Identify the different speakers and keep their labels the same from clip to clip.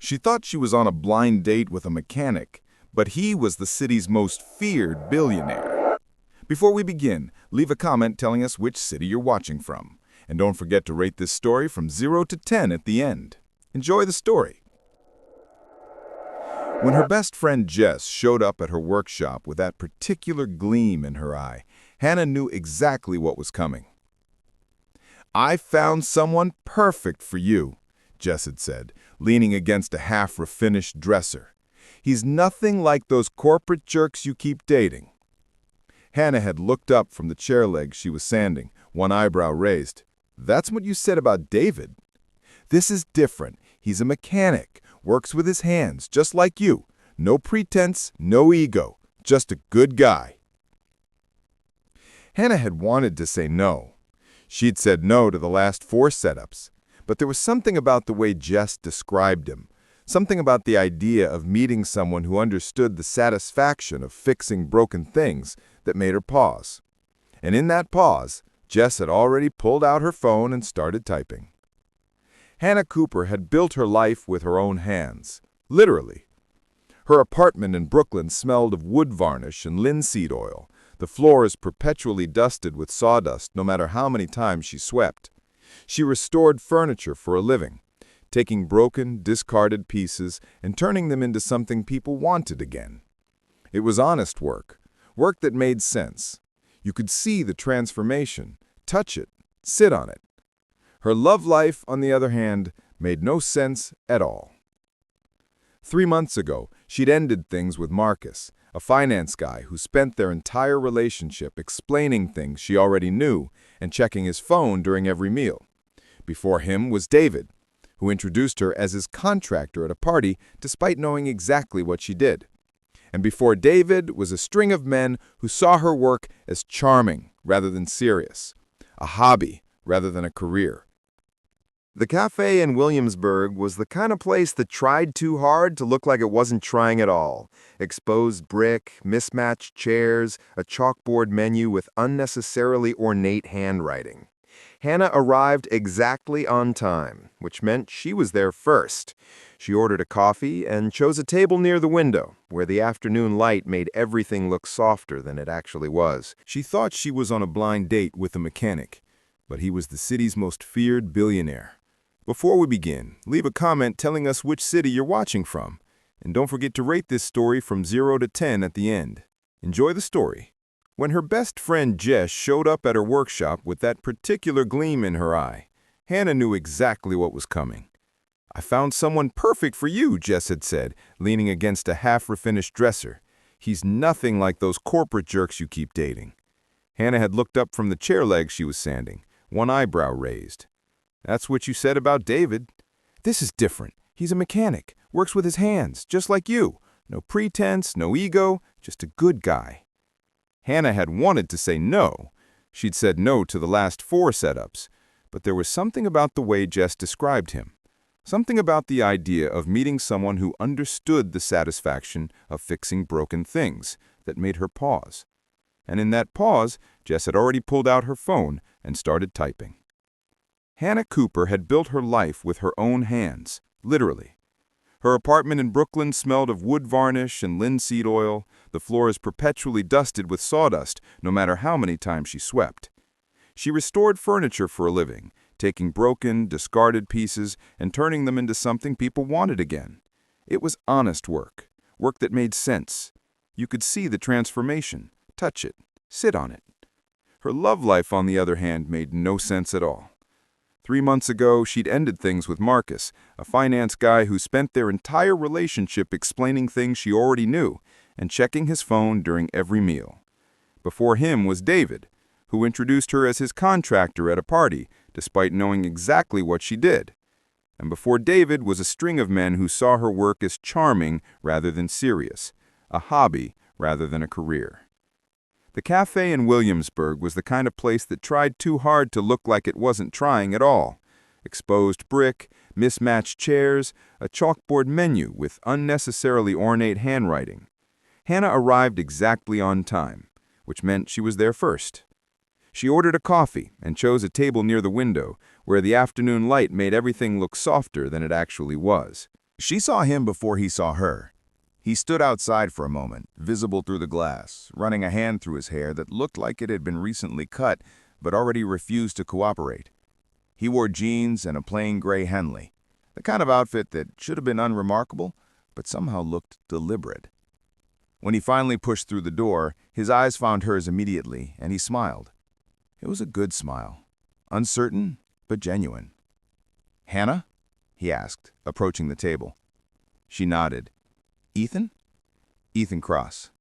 Speaker 1: She thought she was on a blind date with a mechanic, but he was the city's most feared billionaire. Before we begin, leave a comment telling us which city you're watching from. And don't forget to rate this story from 0 to 10 at the end. Enjoy the story. When her best friend Jess showed up at her workshop with that particular gleam in her eye, Hannah knew exactly what was coming. "I found someone perfect for you," Jess had said, leaning against a half-refinished dresser. "He's nothing like those corporate jerks you keep dating." Hannah had looked up from the chair legs she was sanding, one eyebrow raised. "That's what you said about David." "This is different. He's a mechanic, works with his hands, just like you. No pretense, no ego, just a good guy." Hannah had wanted to say no. She'd said no to the last 4 setups, but there was something about the way Jess described him, something about the idea of meeting someone who understood the satisfaction of fixing broken things that made her pause. And in that pause, Jess had already pulled out her phone and started typing. Hannah Cooper had built her life with her own hands, literally. Her apartment in Brooklyn smelled of wood varnish and linseed oil. The floors perpetually dusted with sawdust no matter how many times she swept. She restored furniture for a living, taking broken, discarded pieces and turning them into something people wanted again. It was honest work, work that made sense. You could see the transformation, touch it, sit on it. Her love life, on the other hand, made no sense at all. 3 months ago, she'd ended things with Marcus, a finance guy who spent their entire relationship explaining things she already knew and checking his phone during every meal. Before him was David, who introduced her as his contractor at a party despite knowing exactly what she did. And before David was a string of men who saw her work as charming rather than serious, a hobby rather than a career. The cafe in Williamsburg was the kind of place that tried too hard to look like it wasn't trying at all. Exposed brick, mismatched chairs, a chalkboard menu with unnecessarily ornate handwriting. Hannah arrived exactly on time, which meant she was there first. She ordered a coffee and chose a table near the window, where the afternoon light made everything look softer than it actually was. She thought she was on a blind date with a mechanic, but he was the city's most feared billionaire. Before we begin, leave a comment telling us which city you're watching from. And don't forget to rate this story from 0 to 10 at the end. Enjoy the story. When her best friend Jess showed up at her workshop with that particular gleam in her eye, Hannah knew exactly what was coming. "I found someone perfect for you," Jess had said, leaning against a half-refinished dresser. "He's nothing like those corporate jerks you keep dating." Hannah had looked up from the chair legs she was sanding, one eyebrow raised. "That's what you said about David." "This is different. He's a mechanic, works with his hands, just like you. No pretense, no ego, just a good guy." Hannah had wanted to say no. She'd said no to the last 4 setups, but there was something about the way Jess described him. Something about the idea of meeting someone who understood the satisfaction of fixing broken things that made her pause. And in that pause, Jess had already pulled out her phone and started typing. Hannah Cooper had built her life with her own hands, literally. Her apartment in Brooklyn smelled of wood varnish and linseed oil. The floors perpetually dusted with sawdust, no matter how many times she swept. She restored furniture for a living, taking broken, discarded pieces and turning them into something people wanted again. It was honest work, work that made sense. You could see the transformation, touch it, sit on it. Her love life, on the other hand, made no sense at all. 3 months ago, she'd ended things with Marcus, a finance guy who spent their entire relationship explaining things she already knew and checking his phone during every meal. Before him was David, who introduced her as his contractor at a party, despite knowing exactly what she did. And before David was a string of men who saw her work as charming rather than serious, a hobby rather than a career. The cafe in Williamsburg was the kind of place that tried too hard to look like it wasn't trying at all. Exposed brick, mismatched chairs, a chalkboard menu with unnecessarily ornate handwriting. Hannah arrived exactly on time, which meant she was there first. She ordered a coffee and chose a table near the window, where the afternoon light made everything look softer than it actually was.
Speaker 2: She saw him before he saw her. He stood outside for a moment, visible through the glass, running a hand through his hair that looked like it had been recently cut but already refused to cooperate. He wore jeans and a plain gray Henley, the kind of outfit that should have been unremarkable but somehow looked deliberate. When he finally pushed through the door, his eyes found hers immediately, and he smiled. It was a good smile, uncertain but genuine. "Hannah?" he asked, approaching the table. She nodded. "Ethan?" "Ethan Cross."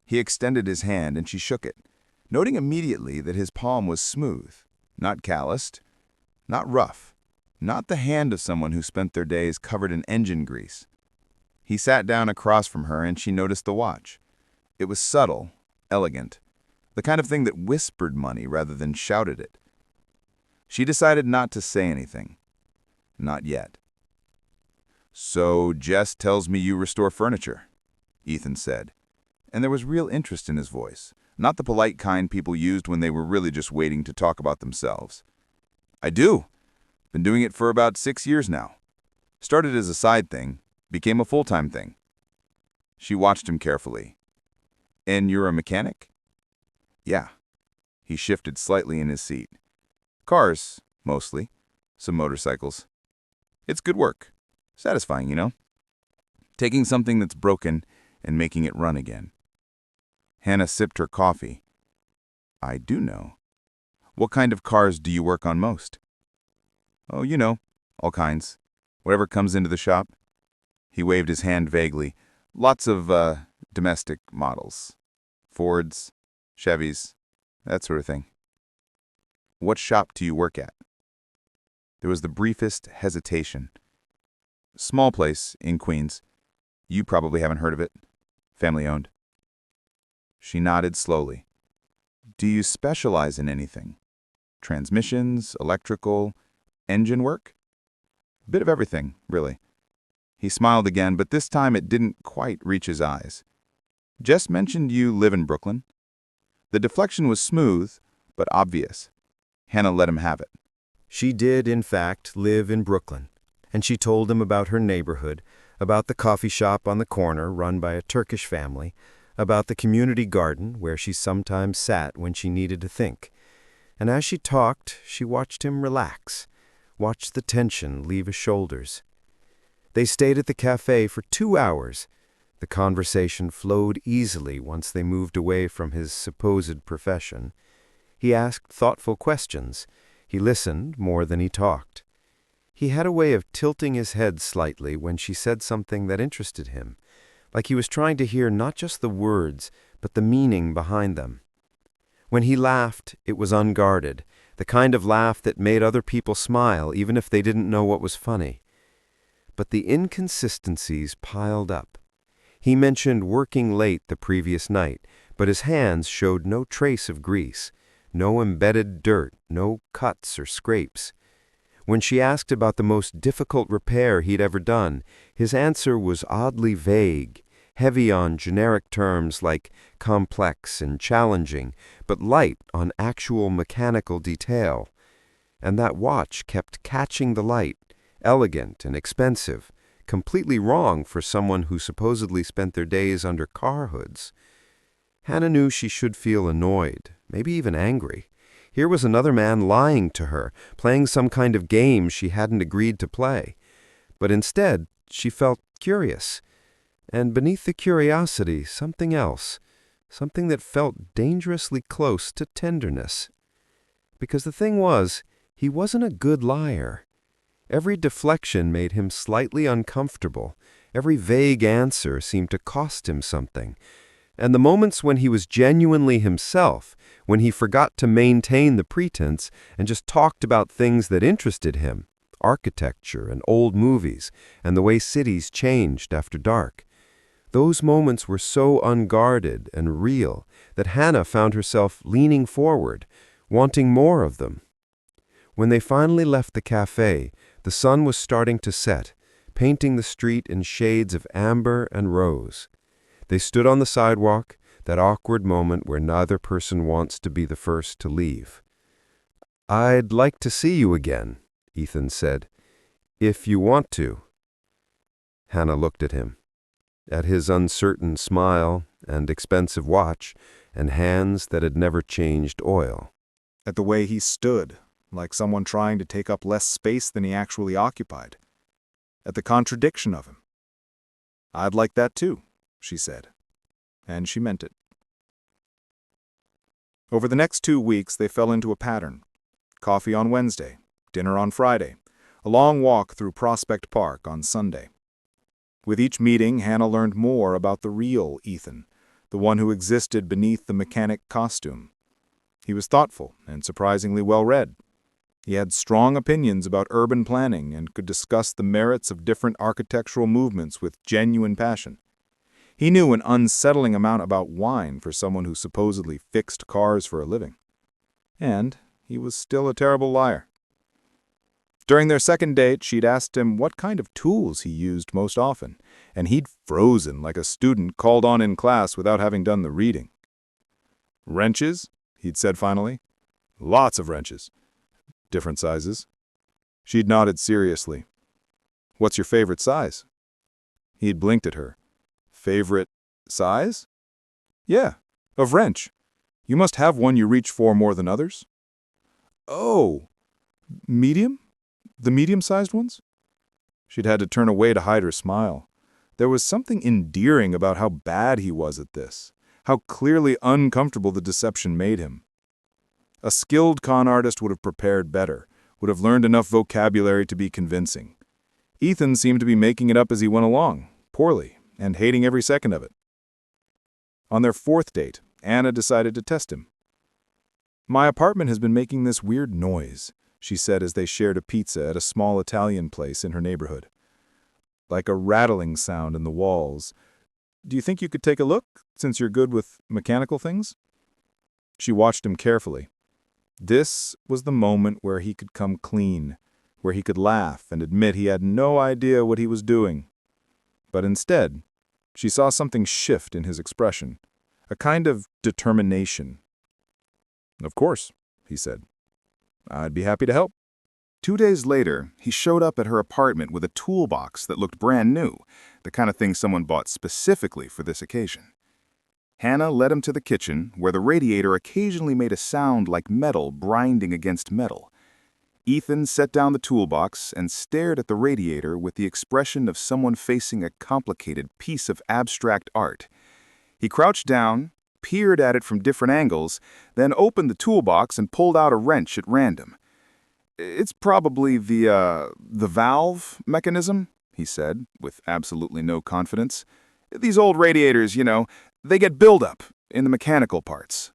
Speaker 2: He extended his hand and she shook it, noting immediately that his palm was smooth, not calloused, not rough, not the hand of someone who spent their days covered in engine grease. He sat down across from her and she noticed the watch. It was subtle, elegant, the kind of thing that whispered money rather than shouted it. She decided not to say anything. Not yet. "So Jess tells me you restore furniture," Ethan said, and there was real interest in his voice, not the polite kind people used when they were really just waiting to talk about themselves. "I do. Been doing it for about 6 years now. Started as a side thing, became a full-time thing." She watched him carefully. "And you're a mechanic?" "Yeah." He shifted slightly in his seat. "Cars, mostly. Some motorcycles. It's good work. Satisfying, you know? Taking something that's broken and making it run again." Hannah sipped her coffee. "I do know. What kind of cars do you work on most?" "Oh, you know, all kinds. Whatever comes into the shop." He waved his hand vaguely. "Lots of, domestic models. Fords, Chevys, that sort of thing." "What shop do you work at?" There was the briefest hesitation. "Small place in Queens. You probably haven't heard of it. Family-owned." She nodded slowly. "Do you specialize in anything? Transmissions, electrical, engine work?" "Bit of everything, really." He smiled again, but this time it didn't quite reach his eyes. "Jess mentioned you live in Brooklyn." The deflection was smooth, but obvious. Hannah let him have it.
Speaker 3: She did, in fact, live in Brooklyn, and she told him about her neighborhood, about the coffee shop on the corner run by a Turkish family, about the community garden where she sometimes sat when she needed to think. And as she talked, she watched him relax, watched the tension leave his shoulders. They stayed at the cafe for 2 hours. The conversation flowed easily once they moved away from his supposed profession. He asked thoughtful questions. He listened more than he talked. He had a way of tilting his head slightly when she said something that interested him, like he was trying to hear not just the words, but the meaning behind them. When he laughed, it was unguarded, the kind of laugh that made other people smile even if they didn't know what was funny. But the inconsistencies piled up. He mentioned working late the previous night, but his hands showed no trace of grease, no embedded dirt, no cuts or scrapes. When she asked about the most difficult repair he'd ever done, his answer was oddly vague, heavy on generic terms like complex and challenging, but light on actual mechanical detail. And that watch kept catching the light, elegant and expensive, completely wrong for someone who supposedly spent their days under car hoods. Hannah knew she should feel annoyed, maybe even angry. Here was another man lying to her, playing some kind of game she hadn't agreed to play. But instead, she felt curious. And beneath the curiosity, something else, something that felt dangerously close to tenderness. Because the thing was, he wasn't a good liar. Every deflection made him slightly uncomfortable. Every vague answer seemed to cost him something. And the moments when he was genuinely himself, when he forgot to maintain the pretense and just talked about things that interested him, architecture and old movies, and the way cities changed after dark, those moments were so unguarded and real that Hannah found herself leaning forward, wanting more of them. When they finally left the cafe, the sun was starting to set, painting the street in shades of amber and rose. They stood on the sidewalk, that awkward moment where neither person wants to be the first to leave. "I'd like to see you again," Ethan said. "If you want to." Hannah looked at him, at his uncertain smile and expensive watch and hands that had never changed oil.
Speaker 4: At the way he stood, like someone trying to take up less space than he actually occupied. At the contradiction of him. "I'd like that too," she said. And she meant it. Over the next 2 weeks, they fell into a pattern. Coffee on Wednesday, dinner on Friday, a long walk through Prospect Park on Sunday. With each meeting, Hannah learned more about the real Ethan, the one who existed beneath the mechanic costume. He was thoughtful and surprisingly well-read. He had strong opinions about urban planning and could discuss the merits of different architectural movements with genuine passion. He knew an unsettling amount about wine for someone who supposedly fixed cars for a living. And he was still a terrible liar. During their second date, she'd asked him what kind of tools he used most often, and he'd frozen like a student called on in class without having done the reading. "Wrenches?" he'd said finally. "Lots of wrenches. Different sizes." She'd nodded seriously. "What's your favorite size?" He'd blinked at her. "Favorite size?" "Yeah, of wrench. You must have one you reach for more than others." "Oh, medium? The medium-sized ones?" She'd had to turn away to hide her smile. There was something endearing about how bad he was at this, how clearly uncomfortable the deception made him. A skilled con artist would have prepared better, would have learned enough vocabulary to be convincing. Ethan seemed to be making it up as he went along, poorly, and hating every second of it. On their fourth date, Anna decided to test him. "My apartment has been making this weird noise," she said as they shared a pizza at a small Italian place in her neighborhood. "Like a rattling sound in the walls. Do you think you could take a look, since you're good with mechanical things?" She watched him carefully. This was the moment where he could come clean, where he could laugh and admit he had no idea what he was doing. But instead, she saw something shift in his expression, a kind of determination. "Of course," he said. "I'd be happy to help."
Speaker 2: 2 days later, he showed up at her apartment with a toolbox that looked brand new, the kind of thing someone bought specifically for this occasion. Hannah led him to the kitchen, where the radiator occasionally made a sound like metal grinding against metal. Ethan set down the toolbox and stared at the radiator with the expression of someone facing a complicated piece of abstract art. He crouched down, peered at it from different angles, then opened the toolbox and pulled out a wrench at random. "It's probably the valve mechanism," he said, with absolutely no confidence. "These old radiators, they get buildup in the mechanical parts."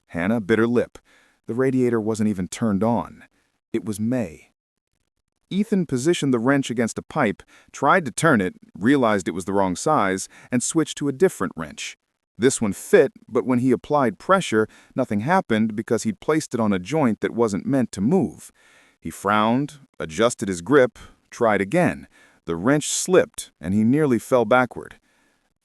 Speaker 2: Hannah bit her lip. The radiator wasn't even turned on. It was May. Ethan positioned the wrench against a pipe, tried to turn it, realized it was the wrong size, and switched to a different wrench. This one fit, but when he applied pressure, nothing happened because he'd placed it on a joint that wasn't meant to move. He frowned, adjusted his grip, tried again. The wrench slipped, and he nearly fell backward.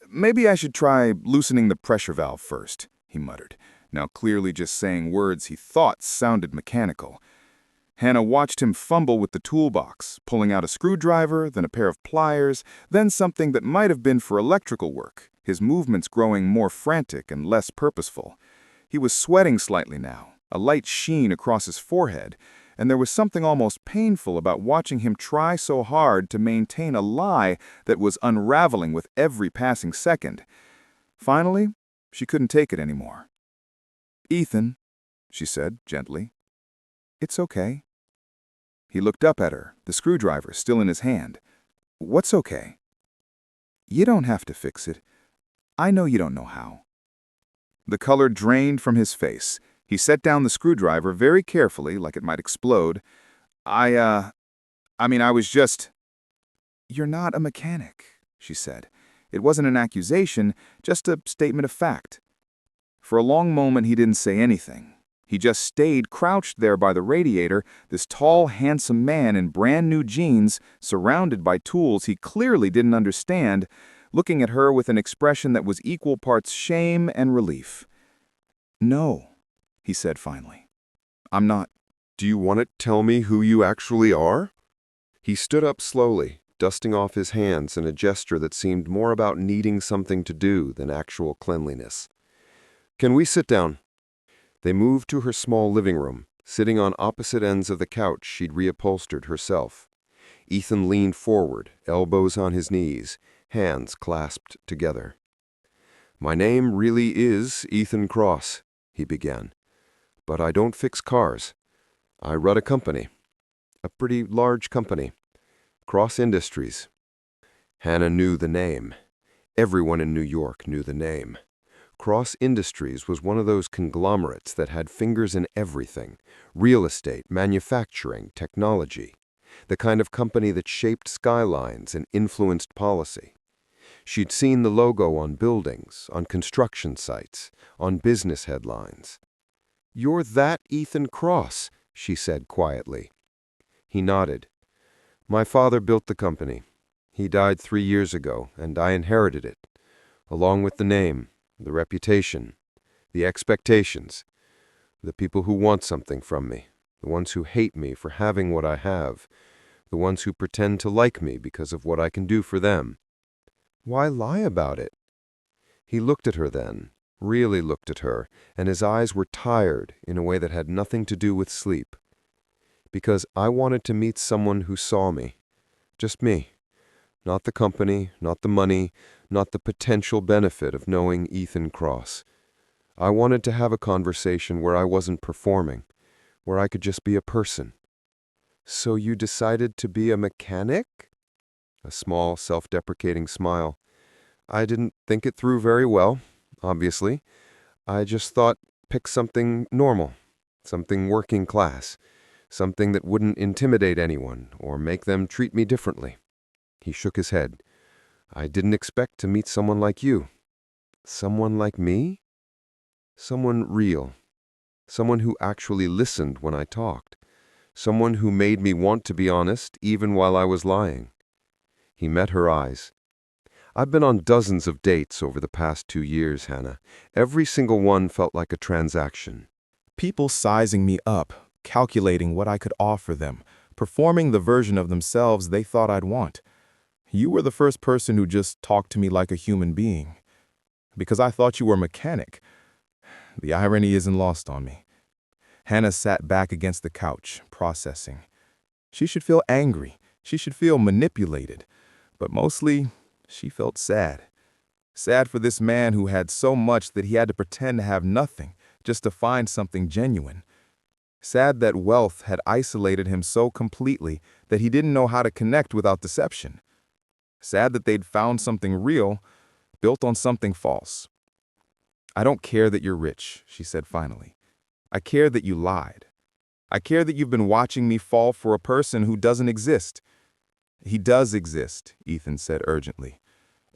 Speaker 2: "Maybe I should try loosening the pressure valve first," he muttered, now clearly just saying words he thought sounded mechanical. Hannah watched him fumble with the toolbox, pulling out a screwdriver, then a pair of pliers, then something that might have been for electrical work, his movements growing more frantic and less purposeful. He was sweating slightly now, a light sheen across his forehead, and there was something almost painful about watching him try so hard to maintain a lie that was unraveling with every passing second. Finally, she couldn't take it anymore. "Ethan," she said gently, "it's okay." He looked up at her, the screwdriver still in his hand. "What's okay?" "You don't have to fix it. I know you don't know how." The color drained from his face. He set down the screwdriver very carefully, like it might explode. I was just—" "You're not a mechanic," she said. It wasn't an accusation, just a statement of fact. For a long moment, he didn't say anything. He just stayed crouched there by the radiator, this tall, handsome man in brand new jeans, surrounded by tools he clearly didn't understand, looking at her with an expression that was equal parts shame and relief. "No," he said finally. "I'm not."
Speaker 5: Do you want to tell me who you actually are? He stood up slowly, dusting off his hands in a gesture that seemed more about needing something to do than actual cleanliness. "Can we sit down?" They moved to her small living room, sitting on opposite ends of the couch she'd reupholstered herself. Ethan leaned forward, elbows on his knees, hands clasped together. "My name really is Ethan Cross," he began. "But I don't fix cars. I run a company. A pretty large company. Cross Industries." Hannah knew the name. Everyone in New York knew the name. Cross Industries was one of those conglomerates that had fingers in everything: real estate, manufacturing, technology. The kind of company that shaped skylines and influenced policy. She'd seen the logo on buildings, on construction sites, on business headlines. "You're that Ethan Cross," she said quietly. He nodded. "My father built the company. He died 3 years ago, and I inherited it, along with the name, the reputation, the expectations, the people who want something from me, the ones who hate me for having what I have, the ones who pretend to like me because of what I can do for them. Why lie about it?" He looked at her then, really looked at her, and his eyes were tired in a way that had nothing to do with sleep. "Because I wanted to meet someone who saw me. Just me. Not the company, not the money, not the potential benefit of knowing Ethan Cross. I wanted to have a conversation where I wasn't performing, where I could just be a person." "So you decided to be a mechanic?" A small, self-deprecating smile. "I didn't think it through very well, obviously. I just thought, pick something normal, something working class, something that wouldn't intimidate anyone or make them treat me differently." He shook his head. "I didn't expect to meet someone like you." "Someone like me?" "Someone real. Someone who actually listened when I talked. Someone who made me want to be honest even while I was lying." He met her eyes. "I've been on dozens of dates over the past 2 years, Hannah. Every single one felt like a transaction.
Speaker 4: People sizing me up, calculating what I could offer them, performing the version of themselves they thought I'd want. You were the first person who just talked to me like a human being. Because I thought you were a mechanic. The irony isn't lost on me." Hannah sat back against the couch, processing. She should feel angry. She should feel manipulated. But mostly, she felt sad. Sad for this man who had so much that he had to pretend to have nothing just to find something genuine. Sad that wealth had isolated him so completely that he didn't know how to connect without deception. Sad that they'd found something real, built on something false. "I don't care that you're rich," she said finally. "I care that you lied. I care that you've been watching me fall for a person who doesn't exist." "He does exist," Ethan said urgently.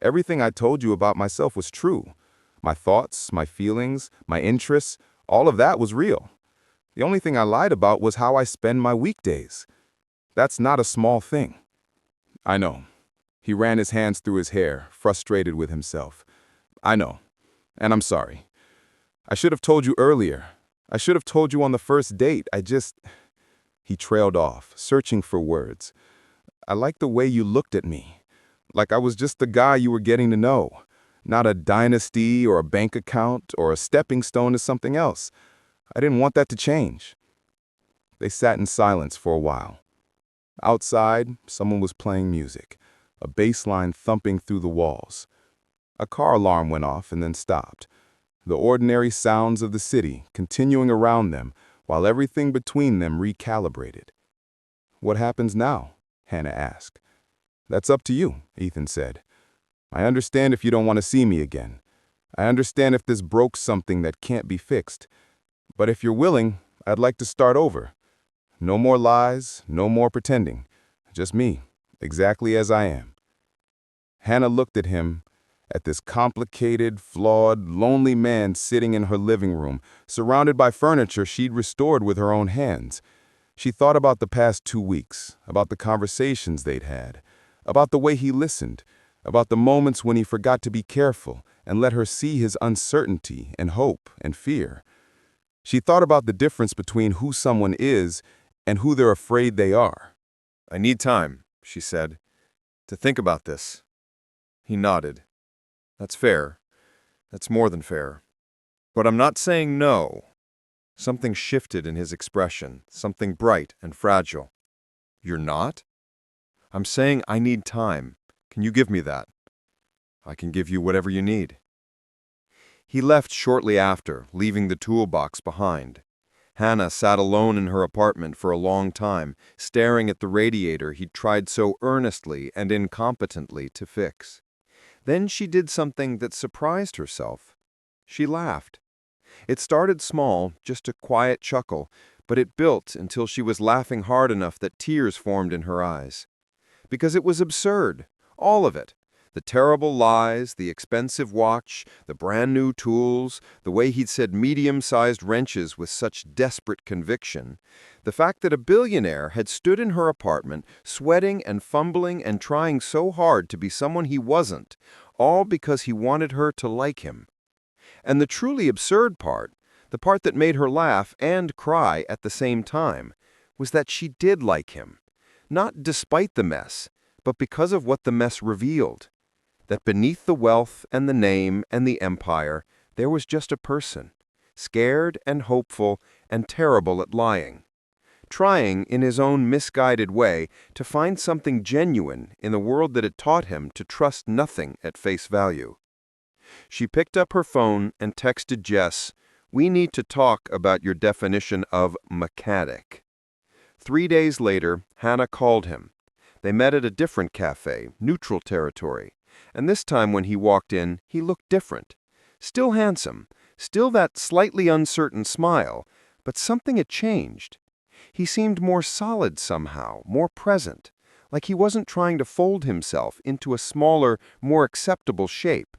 Speaker 4: "Everything I told you about myself was true. My thoughts, my feelings, my interests, all of that was real. The only thing I lied about was how I spend my weekdays. That's not a small thing." "I know." He ran his hands through his hair, frustrated with himself. "I know. And I'm sorry. I should have told you earlier. I should have told you on the first date. He trailed off, searching for words. "I like the way you looked at me. Like I was just the guy you were getting to know. Not a dynasty or a bank account or a stepping stone to something else. I didn't want that to change." They sat in silence for a while. Outside, someone was playing music, a bass line thumping through the walls. A car alarm went off and then stopped. The ordinary sounds of the city continuing around them while everything between them recalibrated. "What happens now?" Hannah asked. "That's up to you," Ethan said. "I understand if you don't want to see me again. I understand if this broke something that can't be fixed. But if you're willing, I'd like to start over. No more lies, no more pretending. Just me, exactly as I am." Hannah looked at him, at this complicated, flawed, lonely man sitting in her living room, surrounded by furniture she'd restored with her own hands. She thought about the past 2 weeks, about the conversations they'd had, about the way he listened, about the moments when he forgot to be careful and let her see his uncertainty and hope and fear. She thought about the difference between who someone is and who they're afraid they are.
Speaker 1: "I need time," she said.
Speaker 5: To think about this. He nodded. That's fair. That's more than fair. But I'm not saying no. Something shifted in his expression, something bright and fragile. You're not? I'm saying I need time. Can you give me that? I can give you whatever you need. He left shortly after, leaving the toolbox behind. Hannah sat alone in her apartment for a long time, staring at the radiator he'd tried so earnestly and incompetently to fix. Then she did something that surprised herself. She laughed. It started small, just a quiet chuckle, but it built until she was laughing hard enough that tears formed in her eyes. Because it was absurd, all of it. The terrible lies, the expensive watch, the brand-new tools, the way he'd said medium-sized wrenches with such desperate conviction, the fact that a billionaire had stood in her apartment, sweating and fumbling and trying so hard to be someone he wasn't, all because he wanted her to like him. And the truly absurd part, the part that made her laugh and cry at the same time, was that she did like him. Not despite the mess, but because of what the mess revealed. That beneath the wealth and the name and the empire, there was just a person, scared and hopeful and terrible at lying, trying, in his own misguided way, to find something genuine in the world that had taught him to trust nothing at face value. She picked up her phone and texted Jess, "We need to talk about your definition of mechanic." 3 days later, Hannah called him. They met at a different cafe, neutral territory. And this time when he walked in, he looked different. Still handsome, still that slightly uncertain smile, but something had changed. He seemed more solid somehow, more present, like he wasn't trying to fold himself into a smaller, more acceptable shape.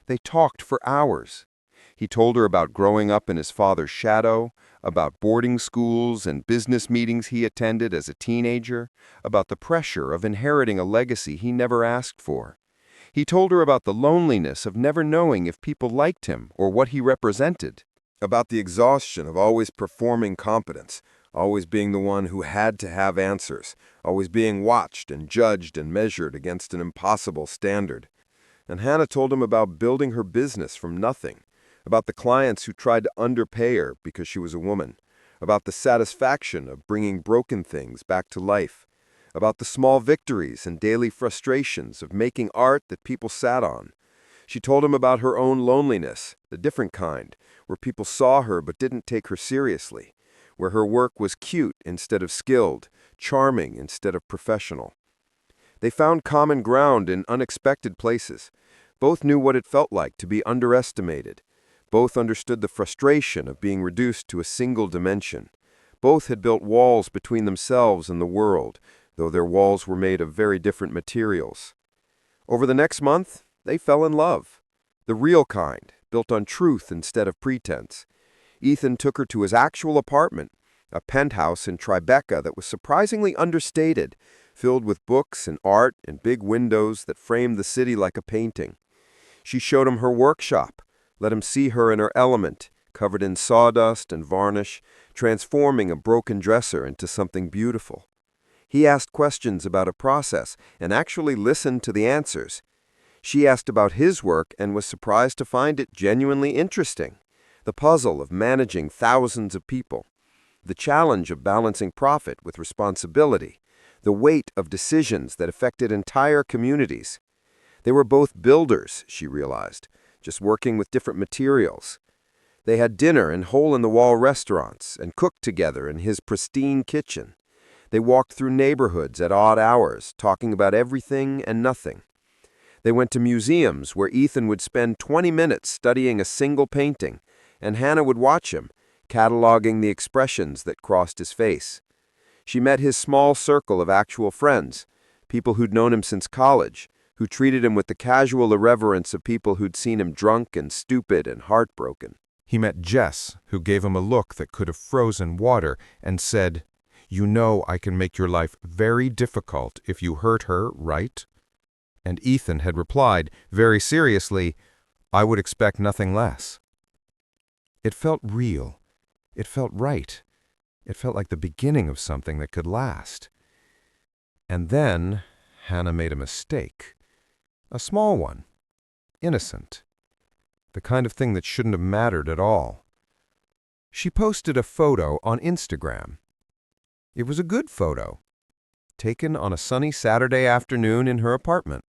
Speaker 5: They talked for hours. He told her about growing up in his father's shadow, about boarding schools and business meetings he attended as a teenager, about the pressure of inheriting a legacy he never asked for. He told her about the loneliness of never knowing if people liked him or what he represented, about the exhaustion of always performing competence, always being the one who had to have answers, always being watched and judged and measured against an impossible standard. And Hannah told him about building her business from nothing, about the clients who tried to underpay her because she was a woman, about the satisfaction of bringing broken things back to life, about the small victories and daily frustrations of making art that people sat on. She told him about her own loneliness, the different kind, where people saw her but didn't take her seriously, where her work was cute instead of skilled, charming instead of professional. They found common ground in unexpected places. Both knew what it felt like to be underestimated. Both understood the frustration of being reduced to a single dimension. Both had built walls between themselves and the world, though their walls were made of very different materials. Over the next month, they fell in love. The real kind, built on truth instead of pretense. Ethan took her to his actual apartment, a penthouse in Tribeca that was surprisingly understated, filled with books and art and big windows that framed the city like a painting. She showed him her workshop, let him see her in her element, covered in sawdust and varnish, transforming a broken dresser into something beautiful. He asked questions about a process and actually listened to the answers. She asked about his work and was surprised to find it genuinely interesting. The puzzle of managing thousands of people. The challenge of balancing profit with responsibility. The weight of decisions that affected entire communities. They were both builders, she realized, just working with different materials. They had dinner in hole-in-the-wall restaurants and cooked together in his pristine kitchen. They walked through neighborhoods at odd hours, talking about everything and nothing. They went to museums where Ethan would spend 20 minutes studying a single painting, and Hannah would watch him, cataloging the expressions that crossed his face. She met his small circle of actual friends, people who'd known him since college, who treated him with the casual irreverence of people who'd seen him drunk and stupid and heartbroken.
Speaker 1: He met Jess, who gave him a look that could have frozen water, and said, "You know I can make your life very difficult if you hurt her, right?" And Ethan had replied, very seriously, "I would expect nothing less." It felt real. It felt right. It felt like the beginning of something that could last. And then
Speaker 3: Hannah made a mistake. A small one. Innocent. The kind of thing that shouldn't have mattered at all. She posted a photo on Instagram. It was a good photo, taken on a sunny Saturday afternoon in her apartment.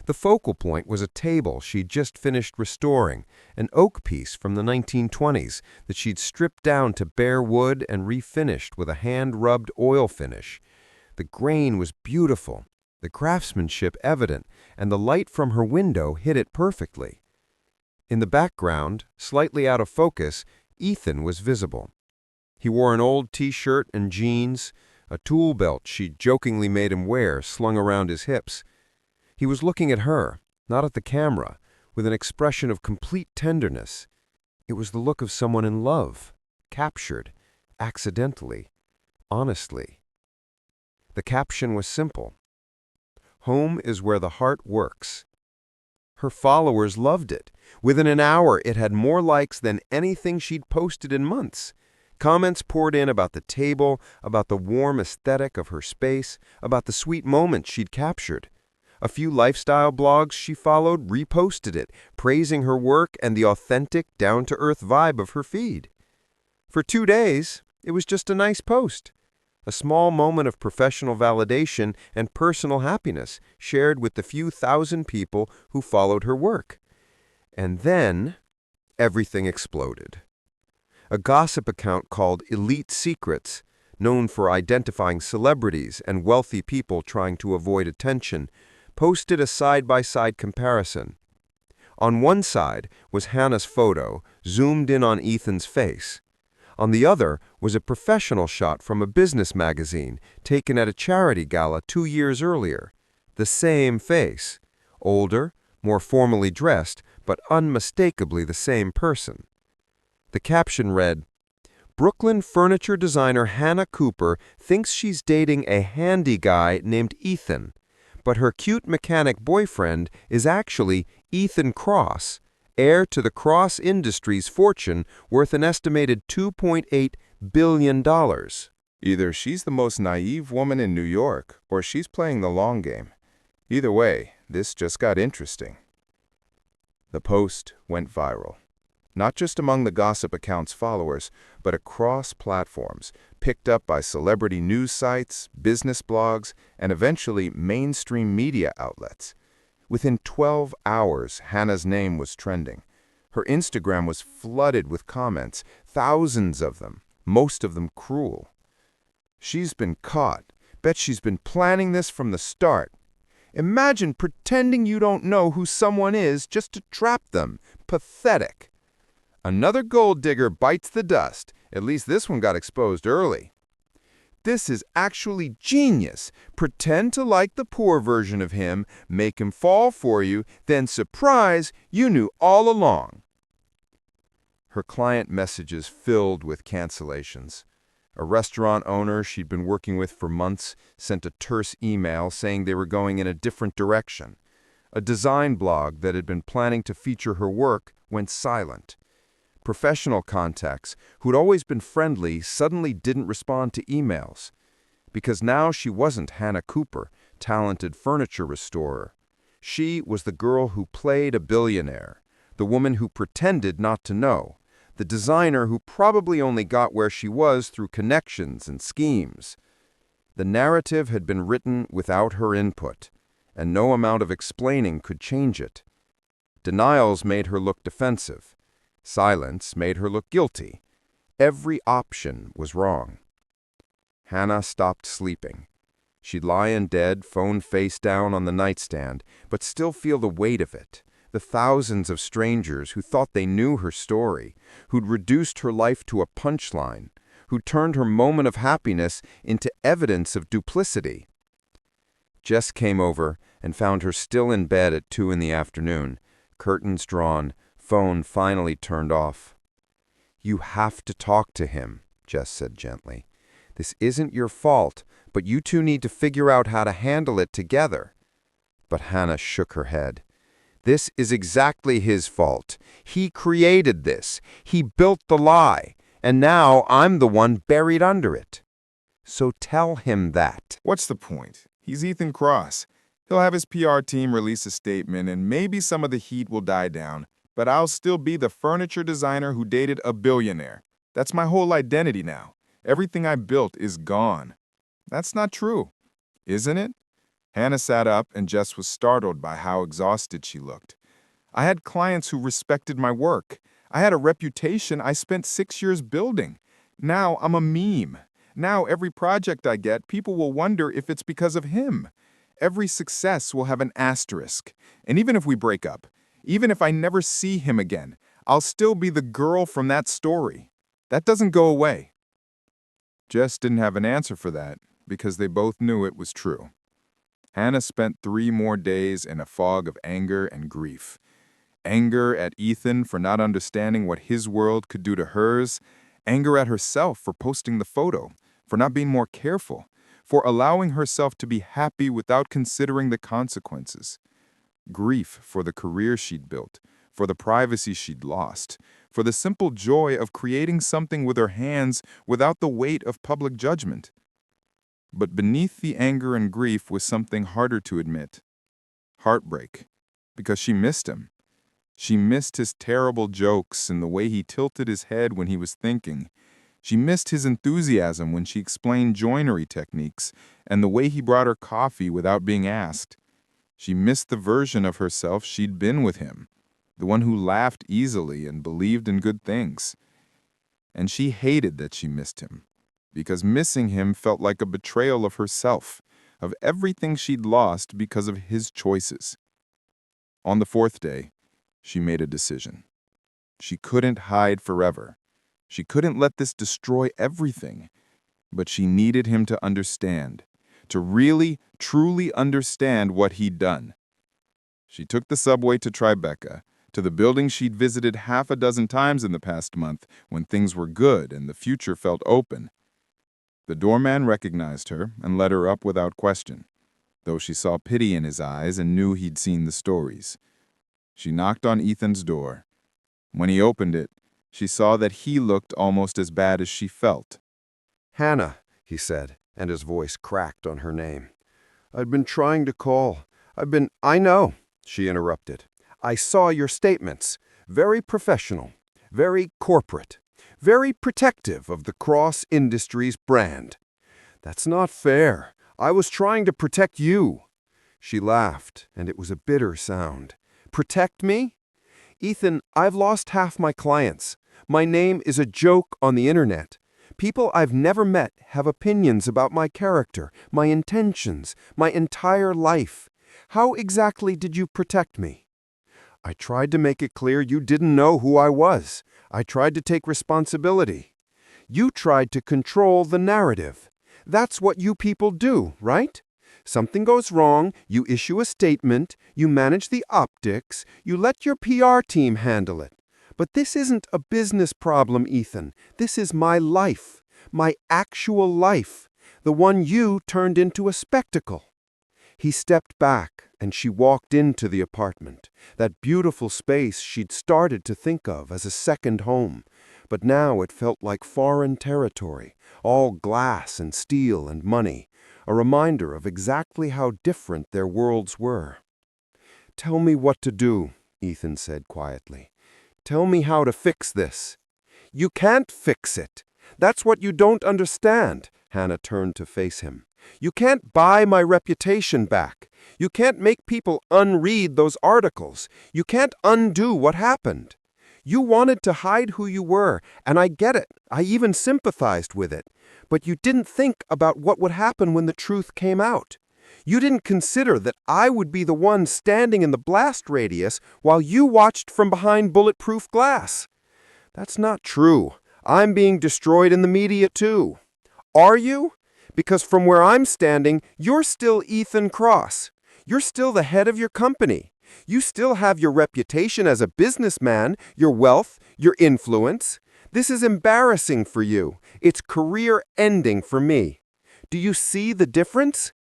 Speaker 3: The focal point was a table she'd just finished restoring, an oak piece from the 1920s that she'd stripped down to bare wood and refinished with a hand-rubbed oil finish. The grain was beautiful, the craftsmanship evident, and the light from her window hit it perfectly. In the background, slightly out of focus, Ethan was visible. He wore an old t-shirt and jeans, a tool belt she'd jokingly made him wear slung around his hips. He was looking at her, not at the camera, with an expression of complete tenderness. It was the look of someone in love, captured, accidentally, honestly. The caption was simple. Home is where the heart works. Her followers loved it. Within an hour, it had more likes than anything she'd posted in months. Comments poured in about the table, about the warm aesthetic of her space, about the sweet moments she'd captured. A few lifestyle blogs she followed reposted it, praising her work and the authentic, down-to-earth vibe of her feed. For 2 days, it was just a nice post. A small moment of professional validation and personal happiness shared with the few thousand people who followed her work. And then, everything exploded. A gossip account called Elite Secrets, known for identifying celebrities and wealthy people trying to avoid attention, posted a side-by-side comparison. On one side was Hannah's photo, zoomed in on Ethan's face. On the other was a professional shot from a business magazine taken at a charity gala 2 years earlier. The same face. Older, more formally dressed, but unmistakably the same person. The caption read, "Brooklyn furniture designer Hannah Cooper thinks she's dating a handy guy named Ethan, but her cute mechanic boyfriend is actually Ethan Cross, heir to the Cross Industries fortune worth an estimated $2.8 billion.
Speaker 2: Either she's the most naive woman in New York, or she's playing the long game. Either way, this just got interesting." The post went viral. Not just among the gossip account's followers, but across platforms, picked up by celebrity news sites, business blogs, and eventually mainstream media outlets. Within 12 hours, Hannah's name was trending. Her Instagram was flooded with comments, thousands of them, most of them cruel. "She's been caught. Bet she's been planning this from the start. Imagine pretending you don't know who someone is just to trap them. Pathetic. Another gold digger bites the dust. At least this one got exposed early. This is actually genius. Pretend to like the poor version of him, make him fall for you, then surprise, you knew all along." Her client messages filled with cancellations. A restaurant owner she'd been working with for months sent a terse email saying they were going in a different direction. A design blog that had been planning to feature her work went silent. Professional contacts, who'd always been friendly, suddenly didn't respond to emails. Because now she wasn't Hannah Cooper, talented furniture restorer. She was the girl who played a billionaire, the woman who pretended not to know, the designer who probably only got where she was through connections and schemes. The narrative had been written without her input, and no amount of explaining could change it. Denials made her look defensive. Silence made her look guilty. Every option was wrong. Hannah stopped sleeping. She'd lie in bed, phone face down on the nightstand, but still feel the weight of it. The thousands of strangers who thought they knew her story, who'd reduced her life to a punchline, who turned her moment of happiness into evidence of duplicity. Jess came over and found her still in bed at 2 in the afternoon, curtains drawn, phone finally turned off. "You have to talk to him," Jess said gently. "This isn't your fault, but you two need to figure out how to handle it together." But Hannah shook her head. "This is exactly his fault. He created this. He built the lie. And now I'm the one buried under it. So tell him that." What's the point? He's Ethan Cross. He'll have his PR team release a statement, and maybe some of the heat will die down, but I'll still be the furniture designer who dated a billionaire. That's my whole identity now. Everything I built is gone. That's not true, isn't it? Hannah sat up, and Jess was startled by how exhausted she looked. I had clients who respected my work. I had a reputation I spent 6 years building. Now I'm a meme. Now every project I get, people will wonder if it's because of him. Every success will have an asterisk. And even if we break up, even if I never see him again, I'll still be the girl from that story. That doesn't go away. Jess didn't have an answer for that because they both knew it was true. Hannah spent 3 more days in a fog of anger and grief. Anger at Ethan for not understanding what his world could do to hers. Anger at herself for posting the photo, for not being more careful, for allowing herself to be happy without considering the consequences. Grief for the career she'd built, for the privacy she'd lost, for the simple joy of creating something with her hands without the weight of public judgment. But beneath the anger and grief was something harder to admit. Heartbreak, because she missed him. She missed his terrible jokes and the way he tilted his head when he was thinking. She missed his enthusiasm when she explained joinery techniques and the way he brought her coffee without being asked. She missed the version of herself she'd been with him, the one who laughed easily and believed in good things. And she hated that she missed him, because missing him felt like a betrayal of herself, of everything she'd lost because of his choices. On the 4th day, she made a decision. She couldn't hide forever. She couldn't let this destroy everything. But she needed him to understand, to really, truly understand what he'd done. She took the subway to Tribeca, to the building she'd visited 6 times in the past month when things were good and the future felt open. The doorman recognized her and let her up without question, though she saw pity in his eyes and knew he'd seen the stories. She knocked on Ethan's door. When he opened it, she saw that he looked almost as bad as she felt.
Speaker 5: "Hannah," he said, and his voice cracked on her name. "I'd been trying to call. I know," she interrupted. "I saw your statements. Very professional, very corporate, very protective of the Cross Industries brand. That's not fair. I was trying to protect you." She laughed, and it was a bitter sound. "Protect me? Ethan, I've lost half my clients. My name is a joke on the internet. People I've never met have opinions about my character, my intentions, my entire life. How exactly did you protect me?" "I tried to make it clear you didn't know who I was. I tried to take responsibility. You tried to control the narrative. That's what you people do, right? Something goes wrong, you issue a statement, you manage the optics, you let your PR team handle it. But this isn't a business problem, Ethan. This is my life, my actual life, the one you turned into a spectacle." He stepped back, and she walked into the apartment, that beautiful space she'd started to think of as a second home. But now it felt like foreign territory, all glass and steel and money, a reminder of exactly how different their worlds were. "Tell me what to do," Ethan said quietly. "Tell me how to fix this." "You can't fix it. That's what you don't understand." Hannah turned to face him. "You can't buy my reputation back. You can't make people unread those articles. You can't undo what happened. You wanted to hide who you were, and I get it. I even sympathized with it. But you didn't think about what would happen when the truth came out. You didn't consider that I would be the one standing in the blast radius while you watched from behind bulletproof glass. That's not true. I'm being destroyed in the media too. Are you? Because from where I'm standing, you're still Ethan Cross. You're still the head of your company. You still have your reputation as a businessman, your wealth, your influence. This is embarrassing for you. It's career-ending for me. Do you see the difference?"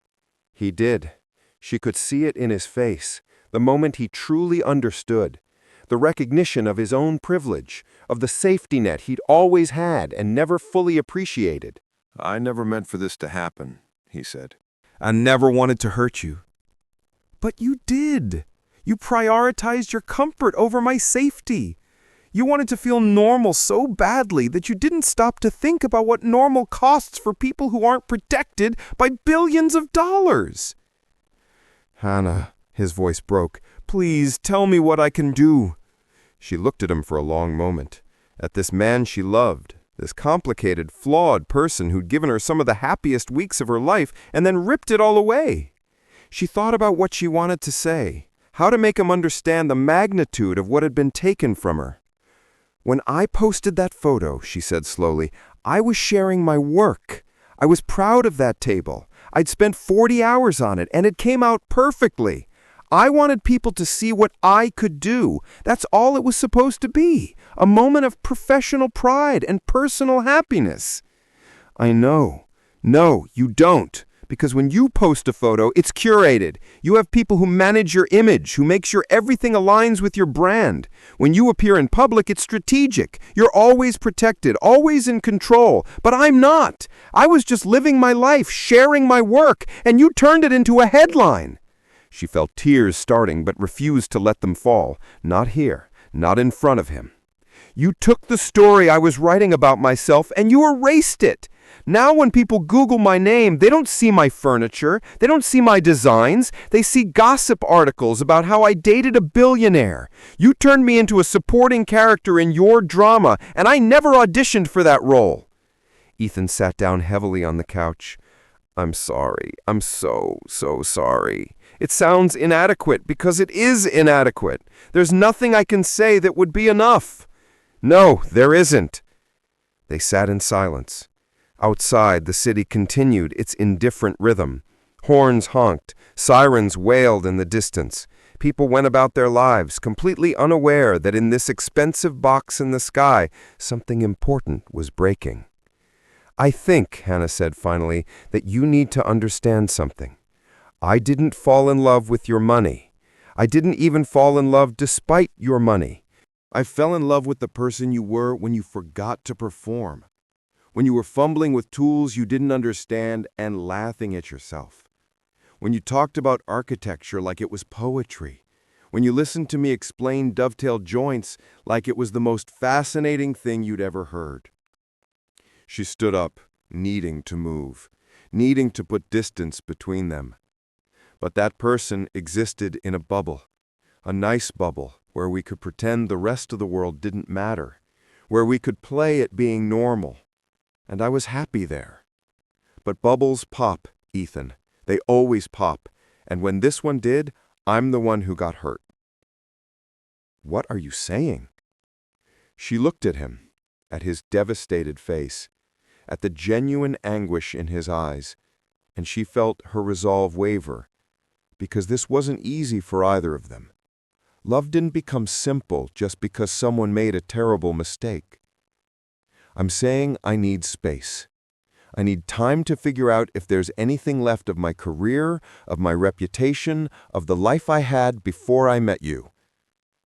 Speaker 5: He did. She could see it in his face, the moment he truly understood. The recognition of his own privilege, of the safety net he'd always had and never fully appreciated.
Speaker 2: "I never meant for this to happen," he said.
Speaker 6: "I never wanted to hurt you."
Speaker 3: But you did. You prioritized your comfort over my safety. You wanted to feel normal so badly that you didn't stop to think about what normal costs for people who aren't protected by billions of dollars. Hannah, his voice broke, please tell me what I can do. She looked at him for a long moment, at this man she loved, this complicated, flawed person who'd given her some of the happiest weeks of her life and then ripped it all away. She thought about what she wanted to say, how to make him understand the magnitude of what had been taken from her. When I posted that photo, she said slowly, I was sharing my work. I was proud of that table. I'd spent 40 hours on it, and it came out perfectly. I wanted people to see what I could do. That's all it was supposed to be, a moment of professional pride and personal happiness. I know. No, you don't. Because when you post a photo, it's curated. You have people who manage your image, who make sure everything aligns with your brand. When you appear in public, it's strategic. You're always protected, always in control. But I'm not. I was just living my life, sharing my work, and you turned it into a headline. She felt tears starting, but refused to let them fall. Not here, not in front of him. You took the story I was writing about myself, and you erased it. Now when people Google my name, they don't see my furniture, they don't see my designs, they see gossip articles about how I dated a billionaire. You turned me into a supporting character in your drama, and I never auditioned for that role. Ethan sat down heavily on the couch. I'm sorry. I'm so sorry. It sounds inadequate because it is inadequate. There's nothing I can say that would be enough. No, there isn't. They sat in silence. Outside, the city continued its indifferent rhythm. Horns honked, sirens wailed in the distance. People went about their lives, completely unaware that in this expensive box in the sky, something important was breaking. I think, Hannah said finally, that you need to understand something. I didn't fall in love with your money. I didn't even fall in love despite your money. I fell in love with the person you were when you forgot to perform. When you were fumbling with tools you didn't understand and laughing at yourself. When you talked about architecture like it was poetry. When you listened to me explain dovetail joints like it was the most fascinating thing you'd ever heard. She stood up, needing to move, needing to put distance between them. But that person existed in a bubble, a nice bubble where we could pretend the rest of the world didn't matter, where we could play at being normal. And I was happy there. But bubbles pop, Ethan. They always pop. And when this one did, I'm the one who got hurt. What are you saying? She looked at him, at his devastated face, at the genuine anguish in his eyes, and she felt her resolve waver, because this wasn't easy for either of them. Love didn't become simple just because someone made a terrible mistake. I'm saying I need space. I need time to figure out if there's anything left of my career, of my reputation, of the life I had before I met you.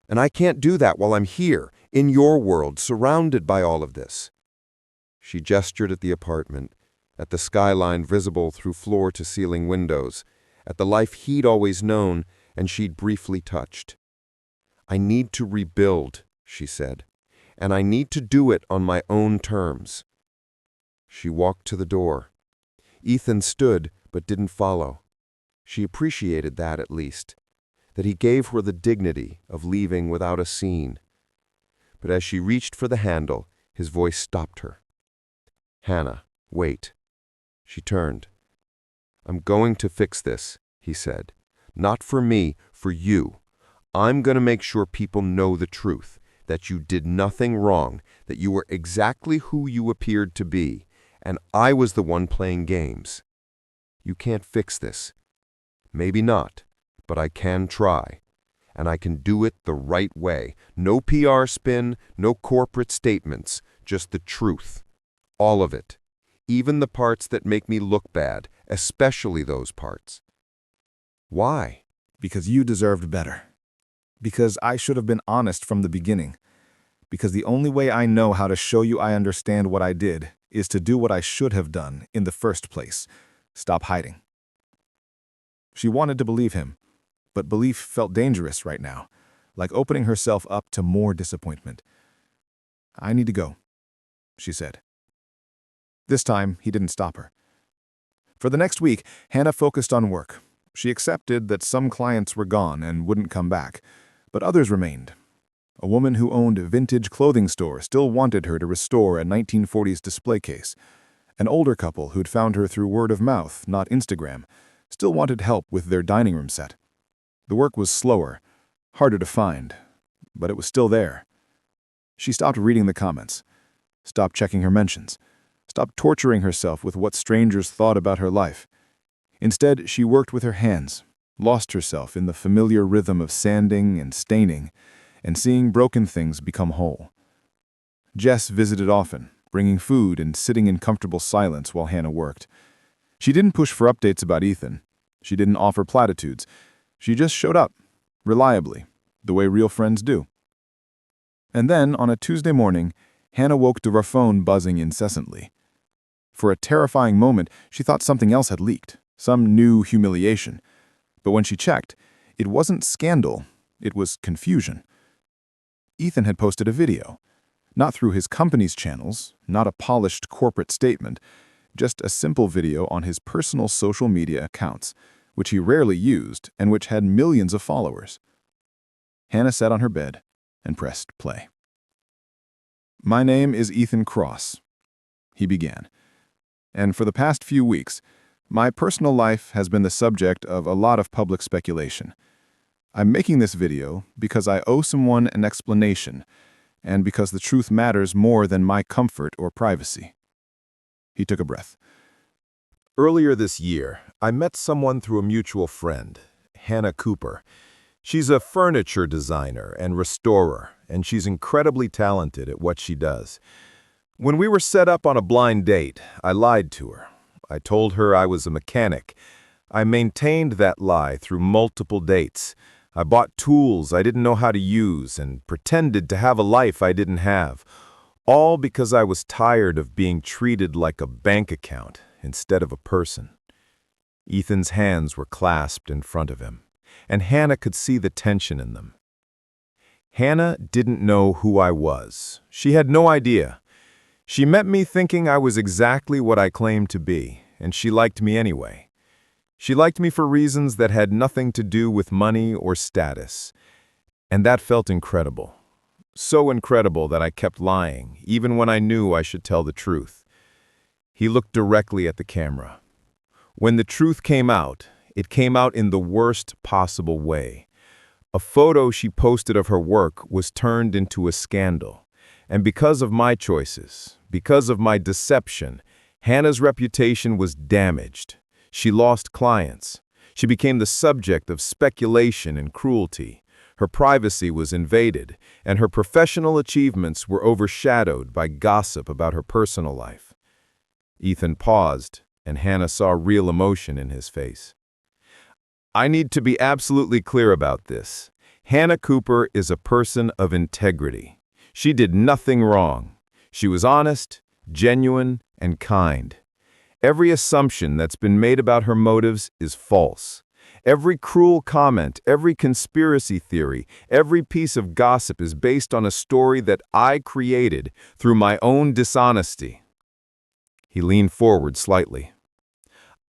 Speaker 3: And I can't do that while I'm here, in your world, surrounded by all of this. She gestured at the apartment, at the skyline visible through floor-to-ceiling windows, at the life he'd always known and she'd briefly touched. I need to rebuild, she said. And I need to do it on my own terms. She walked to the door. Ethan stood but didn't follow. She appreciated that at least, that he gave her the dignity of leaving without a scene. But as she reached for the handle, his voice stopped her. Hannah, wait. She turned. I'm going to fix this, he said. Not for me, for you. I'm going to make sure people know the truth. That you did nothing wrong, that you were exactly who you appeared to be, and I was the one playing games. You can't fix this. Maybe not, but I can try. And I can do it the right way. No PR spin, no corporate statements, just the truth. All of it. Even the parts that make me look bad, especially those parts. Why?
Speaker 4: Because you deserved better. Because I should have been honest from the beginning. Because the only way I know how to show you I understand what I did is to do what I should have done in the first place. Stop hiding. She wanted to believe him, but belief felt dangerous right now, like opening herself up to more disappointment. "I need to go," she said. This time, he didn't stop her. For the next week, Hannah focused on work. She accepted that some clients were gone and wouldn't come back, but others remained. A woman who owned a vintage clothing store still wanted her to restore a 1940s display case. An older couple who'd found her through word of mouth, not Instagram, still wanted help with their dining room set. The work was slower, harder to find, but it was still there. She stopped reading the comments, stopped checking her mentions, stopped torturing herself with what strangers thought about her life. Instead, she worked with her hands, lost herself in the familiar rhythm of sanding and staining, and seeing broken things become whole. Jess visited often, bringing food and sitting in comfortable silence while Hannah worked. She didn't push for updates about Ethan. She didn't offer platitudes. She just showed up, reliably, the way real friends do. And then, on a Tuesday morning, Hannah woke to her phone buzzing incessantly. For a terrifying moment, she thought something else had leaked, some new humiliation. But when she checked, it wasn't scandal, it was confusion. Ethan had posted a video. Not through his company's channels, not a polished corporate statement, just a simple video on his personal social media accounts, which he rarely used and which had millions of followers. Hannah sat on her bed and pressed play. "My name is Ethan Cross," he began. "And for the past few weeks, my personal life has been the subject of a lot of public speculation. I'm making this video because I owe someone an explanation, and because the truth matters more than my comfort or privacy." He took a breath.
Speaker 6: Earlier this year, I met someone through a mutual friend, Hannah Cooper. She's a furniture designer and restorer, and she's incredibly talented at what she does. When we were set up on a blind date, I lied to her. I told her I was a mechanic. I maintained that lie through multiple dates. I bought tools I didn't know how to use and pretended to have a life I didn't have, all because I was tired of being treated like a bank account instead of a person. Ethan's hands were clasped in front of him, and Hannah could see the tension in them. Hannah didn't know who I was. She had no idea. She met me thinking I was exactly what I claimed to be, and she liked me anyway. She liked me for reasons that had nothing to do with money or status. And that felt incredible. So incredible that I kept lying, even when I knew I should tell the truth. He looked directly at the camera. When the truth came out, it came out in the worst possible way. A photo she posted of her work was turned into a scandal. And because of my choices, because of my deception, Hannah's reputation was damaged. She lost clients. She became the subject of speculation and cruelty. Her privacy was invaded, and her professional achievements were overshadowed by gossip about her personal life. Ethan paused, and Hannah saw real emotion in his face. "I need to be absolutely clear about this. Hannah Cooper is a person of integrity. She did nothing wrong. She was honest, genuine, and kind. Every assumption that's been made about her motives is false. Every cruel comment, every conspiracy theory, every piece of gossip is based on a story that I created through my own dishonesty." He leaned forward slightly.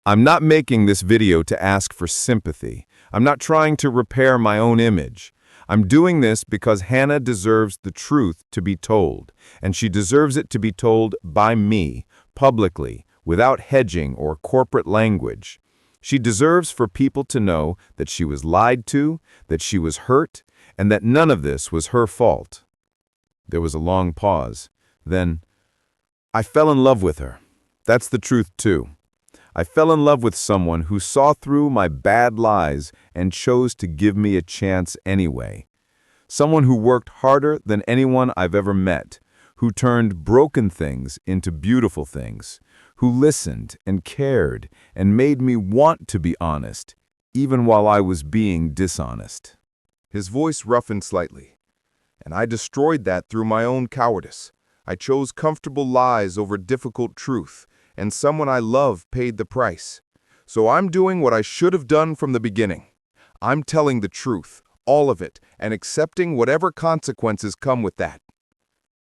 Speaker 6: "I'm not making this video to ask for sympathy. I'm not trying to repair my own image. I'm doing this because Hannah deserves the truth to be told, and she deserves it to be told by me, publicly, without hedging or corporate language. She deserves for people to know that she was lied to, that she was hurt, and that none of this was her fault." There was a long pause. Then, "I fell in love with her. That's the truth, too. I fell in love with someone who saw through my bad lies and chose to give me a chance anyway. Someone who worked harder than anyone I've ever met, who turned broken things into beautiful things, who listened and cared and made me want to be honest, even while I was being dishonest." His voice roughened slightly. "And I destroyed that through my own cowardice. I chose comfortable lies over difficult truth, and someone I love paid the price. So I'm doing what I should have done from the beginning.
Speaker 1: I'm telling the truth, all of it, and accepting whatever consequences come with that."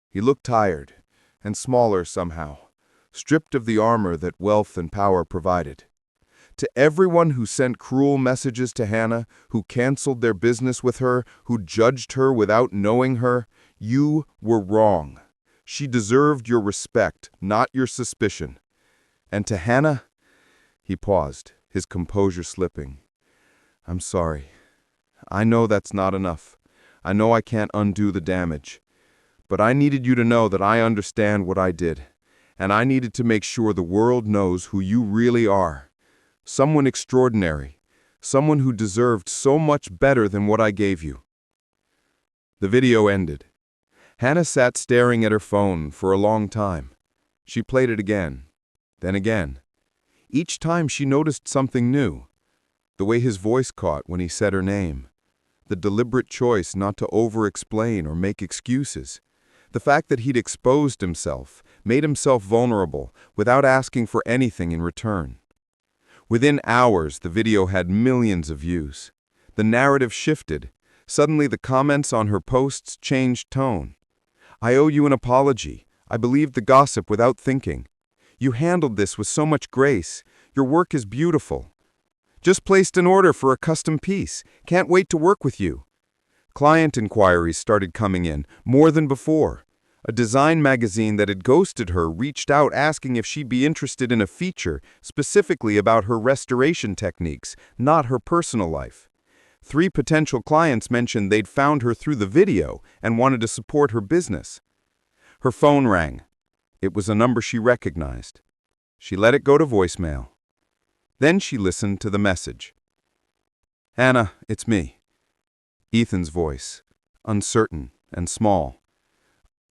Speaker 1: He looked tired, and smaller somehow, stripped of the armor that wealth and power provided. To everyone who sent cruel messages to Hannah, who canceled their business with her, who judged her without knowing her, you were wrong. She deserved your respect, not your suspicion. And to Hannah, he paused, his composure slipping. "I'm sorry. I know that's not enough. I know I can't undo the damage. But I needed you to know that I understand what I did, and I needed to make sure the world knows who you really are. Someone extraordinary, someone who deserved so much better than what I gave you." The video ended. Hannah sat staring at her phone for a long time. She played it again, then again. Each time she noticed something new. The way his voice caught when he said her name. The deliberate choice not to over-explain or make excuses. The fact that he'd exposed himself, made himself vulnerable, without asking for anything in return. Within hours, the video had millions of views. The narrative shifted. Suddenly, the comments on her posts changed tone. "I owe you an apology. I believed the gossip without thinking. You handled this with so much grace. Your work is beautiful. Just placed an order for a custom piece. Can't wait to work with you." Client inquiries started coming in, more than before. A design magazine that had ghosted her reached out asking if she'd be interested in a feature specifically about her restoration techniques, not her personal life. 3 potential clients mentioned they'd found her through the video and wanted to support her business. Her phone rang. It was a number she recognized. She let it go to voicemail. Then she listened to the message. "Hannah, it's me." Ethan's voice, uncertain and small.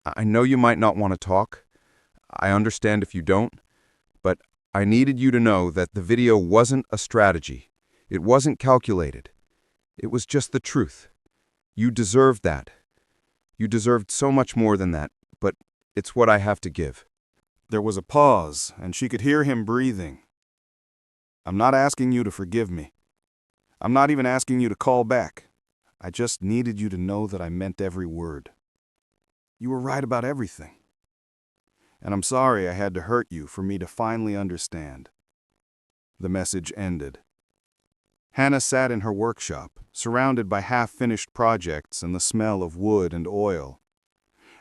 Speaker 1: "I know you might not want to talk. I understand if you don't. But I needed you to know that the video wasn't a strategy. It wasn't calculated. It was just the truth. You deserved that. You deserved so much more than that, but it's what I have to give."
Speaker 4: There was a pause, and she could hear him breathing. "I'm not asking you to forgive me. I'm not even asking you to call back. I just needed you to know that I meant every word. You were right about everything. And I'm sorry I had to hurt you for me to finally understand." The message ended. Hannah sat in her workshop, surrounded by half-finished projects and the smell of wood and oil.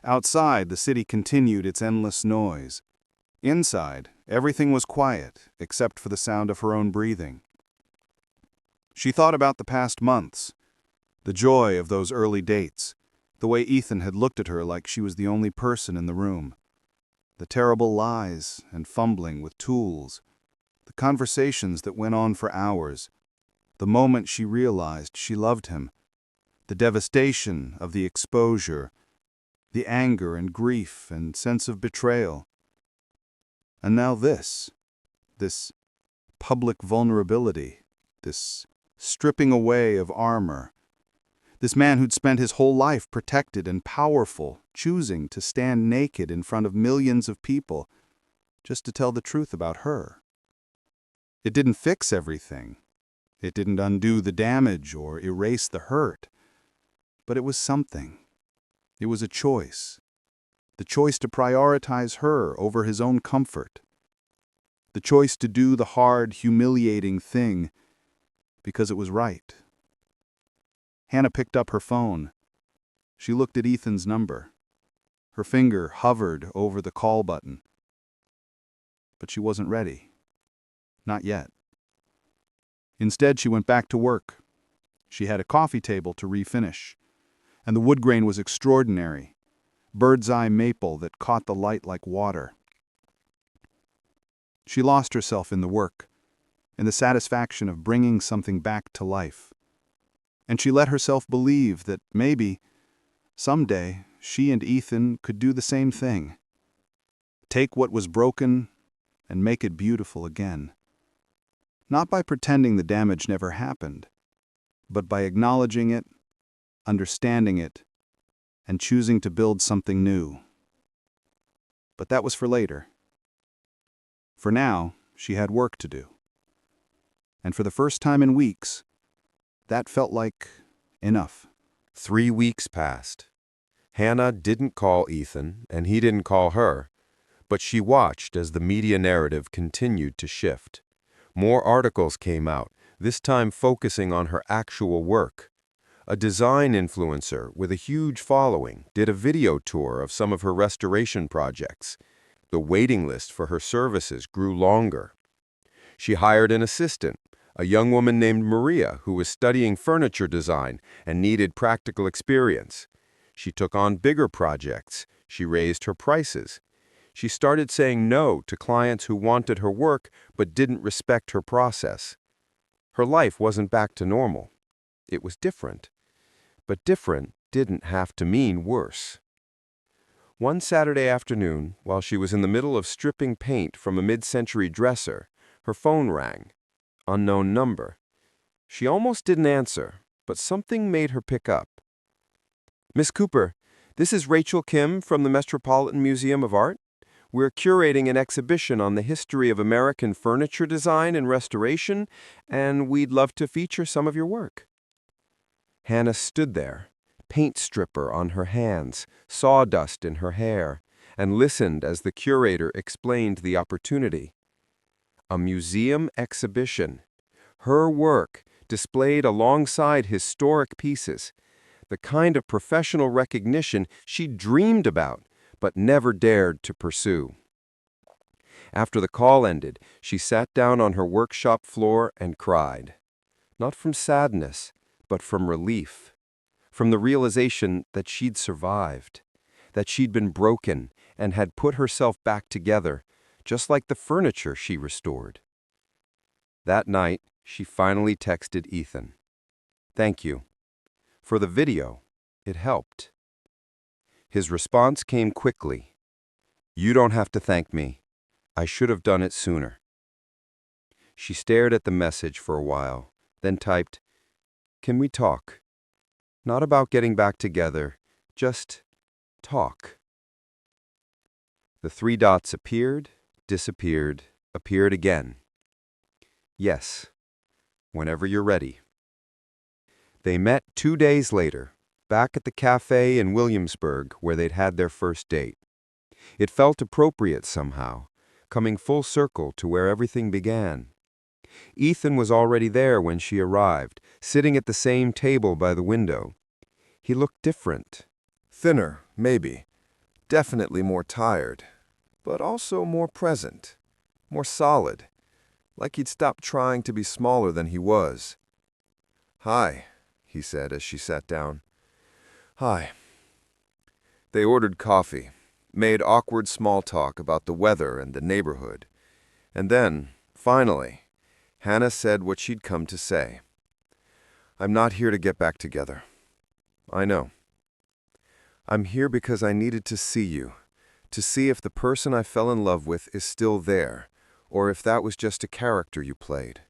Speaker 4: Outside, the city continued its endless noise. Inside, everything was quiet, except for the sound of her own breathing. She thought about the past months, the joy of those early dates, the way Ethan had looked at her like she was the only person in the room, the terrible lies and fumbling with tools, the conversations that went on for hours, the moment she realized she loved him, the devastation of the exposure, the anger and grief and sense of betrayal. And now this public vulnerability, this stripping away of armor, this man who'd spent his whole life protected and powerful, choosing to stand naked in front of millions of people just to tell the truth about her. It didn't fix everything. It didn't undo the damage or erase the hurt. But it was something. It was a choice. The choice to prioritize her over his own comfort. The choice to do the hard, humiliating thing because it was right. Hannah picked up her phone. She looked at Ethan's number. Her finger hovered over the call button. But she wasn't ready. Not yet. Instead, she went back to work. She had a coffee table to refinish, and the wood grain was extraordinary, bird's-eye maple that caught the light like water. She lost herself in the work, in the satisfaction of bringing something back to life. And she let herself believe that maybe, someday, she and Ethan could do the same thing. Take what was broken and make it beautiful again. Not by pretending the damage never happened, but by acknowledging it, understanding it, and choosing to build something new. But that was for later. For now, she had work to do. And for the first time in weeks, That felt like enough.
Speaker 3: 3 weeks passed. Hannah didn't call Ethan, and he didn't call her, but she watched as the media narrative continued to shift. More articles came out, this time focusing on her actual work. A design influencer with a huge following did a video tour of some of her restoration projects. The waiting list for her services grew longer. She hired an assistant, a young woman named Maria who was studying furniture design and needed practical experience. She took on bigger projects. She raised her prices. She started saying no to clients who wanted her work but didn't respect her process. Her life wasn't back to normal. It was different. But different didn't have to mean worse. One Saturday afternoon, while she was in the middle of stripping paint from a mid-century dresser, her phone rang. Unknown number. She almost didn't answer, but something made her pick up. "Miss Cooper, this is Rachel Kim from the Metropolitan Museum of Art. We're curating an exhibition on the history of American furniture design and restoration, and we'd love to feature some of your work." Hannah stood there, paint stripper on her hands, sawdust in her hair, and listened as the curator explained the opportunity. A museum exhibition. Her work, displayed alongside historic pieces. The kind of professional recognition she dreamed about, but never dared to pursue. After the call ended, she sat down on her workshop floor and cried. Not from sadness, but from relief. From the realization that she'd survived. That she'd been broken and had put herself back together, just like the furniture she restored. That night, she finally texted Ethan. "Thank you. For the video, it helped." His response came quickly. "You don't have to thank me. I should have done it sooner." She stared at the message for a while, then typed, "Can we talk? Not about getting back together, just talk." The 3 dots appeared, disappeared, appeared again. "Yes, whenever you're ready." They met 2 days later, back at the cafe in Williamsburg where they'd had their first date. It felt appropriate somehow, coming full circle to where everything began. Ethan was already there when she arrived, sitting at the same table by the window. He looked different.
Speaker 5: Thinner, maybe. Definitely more tired. But also more present. More solid. Like he'd stopped trying to be smaller than he was. "Hi," he said as she sat down. "Hi." They ordered coffee, made awkward small talk about the weather and the neighborhood. And then, finally, Hannah said what she'd come to say. "I'm not here to get back together. I know. I'm here because I needed to see you, to see if the person I fell in love with is still there, or if that was just a character you played."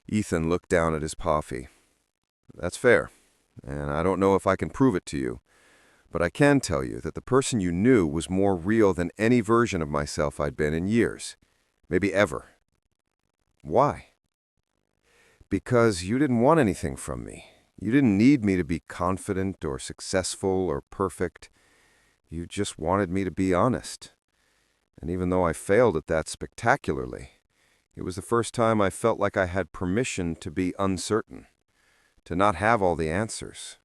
Speaker 5: Ethan looked down at his coffee. "That's fair, and I don't know if I can prove it to you, but I can tell you that the person you knew was more real than any version of myself I'd been in years, maybe ever." "Why?" "Because you didn't want anything from me. You didn't need me to be confident or successful or perfect. You just wanted me to be honest. And even though I failed at that spectacularly, it was the first time I felt like I had permission to be uncertain, to not have all the answers."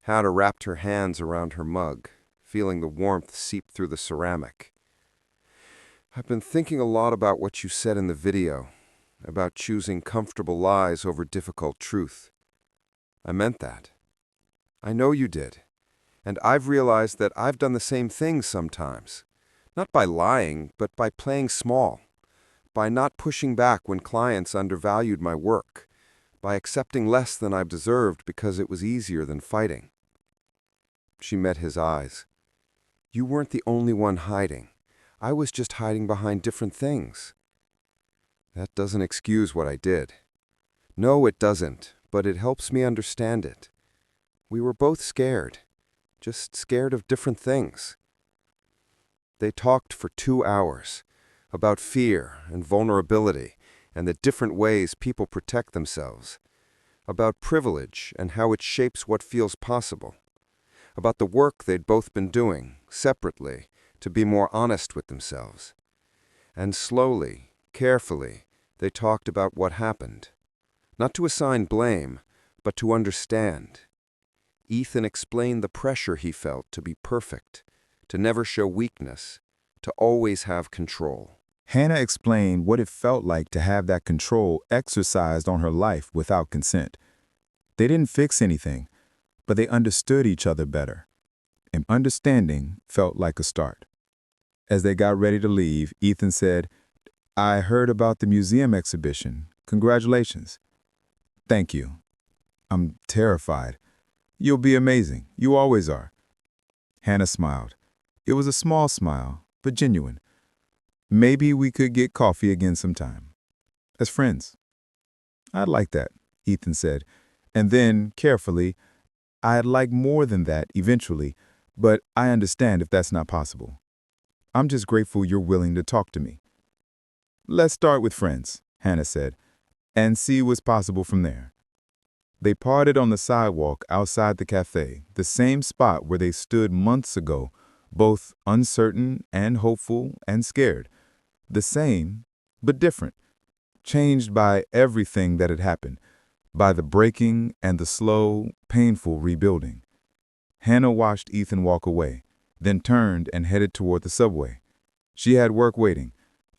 Speaker 5: Hannah wrapped her hands around her mug, feeling the warmth seep through the ceramic. "I've been thinking a lot about what you said in the video, about choosing comfortable lies over difficult truth. I meant that. I know you did. And I've realized that I've done the same thing sometimes. Not by lying, but by playing small. By not pushing back when clients undervalued my work. By accepting less than I've deserved because it was easier than fighting." She met his eyes. "You weren't the only one hiding. I was just hiding behind different things." "That doesn't excuse what I did." "No, it doesn't, but it helps me understand it. We were both scared, just scared of different things." They talked for 2 hours, about fear and vulnerability and the different ways people protect themselves, about privilege and how it shapes what feels possible, about the work they'd both been doing, separately, to be more honest with themselves. And slowly, carefully, they talked about what happened. Not to assign blame, but to understand. Ethan explained the pressure he felt to be perfect, to never show weakness, to always have control.
Speaker 4: Hannah explained what it felt like to have that control exercised on her life without consent. They didn't fix anything, but they understood each other better. And understanding felt like a start. As they got ready to leave, Ethan said, "I heard about the museum exhibition. Congratulations." "Thank you. I'm terrified." "You'll be amazing. You always are." Hannah smiled. It was a small smile, but genuine. "Maybe we could get coffee again sometime. As friends." "I'd like that," Ethan said. And then, carefully, "I'd like more than that eventually, but I understand if that's not possible. I'm just grateful you're willing to talk to me." "Let's start with friends," Hannah said, "and see what's possible from there." They parted on the sidewalk outside the cafe, the same spot where they stood months ago, both uncertain and hopeful and scared. The same, but different, changed by everything that had happened, by the breaking and the slow, painful rebuilding. Hannah watched Ethan walk away, then turned and headed toward the subway. She had work waiting,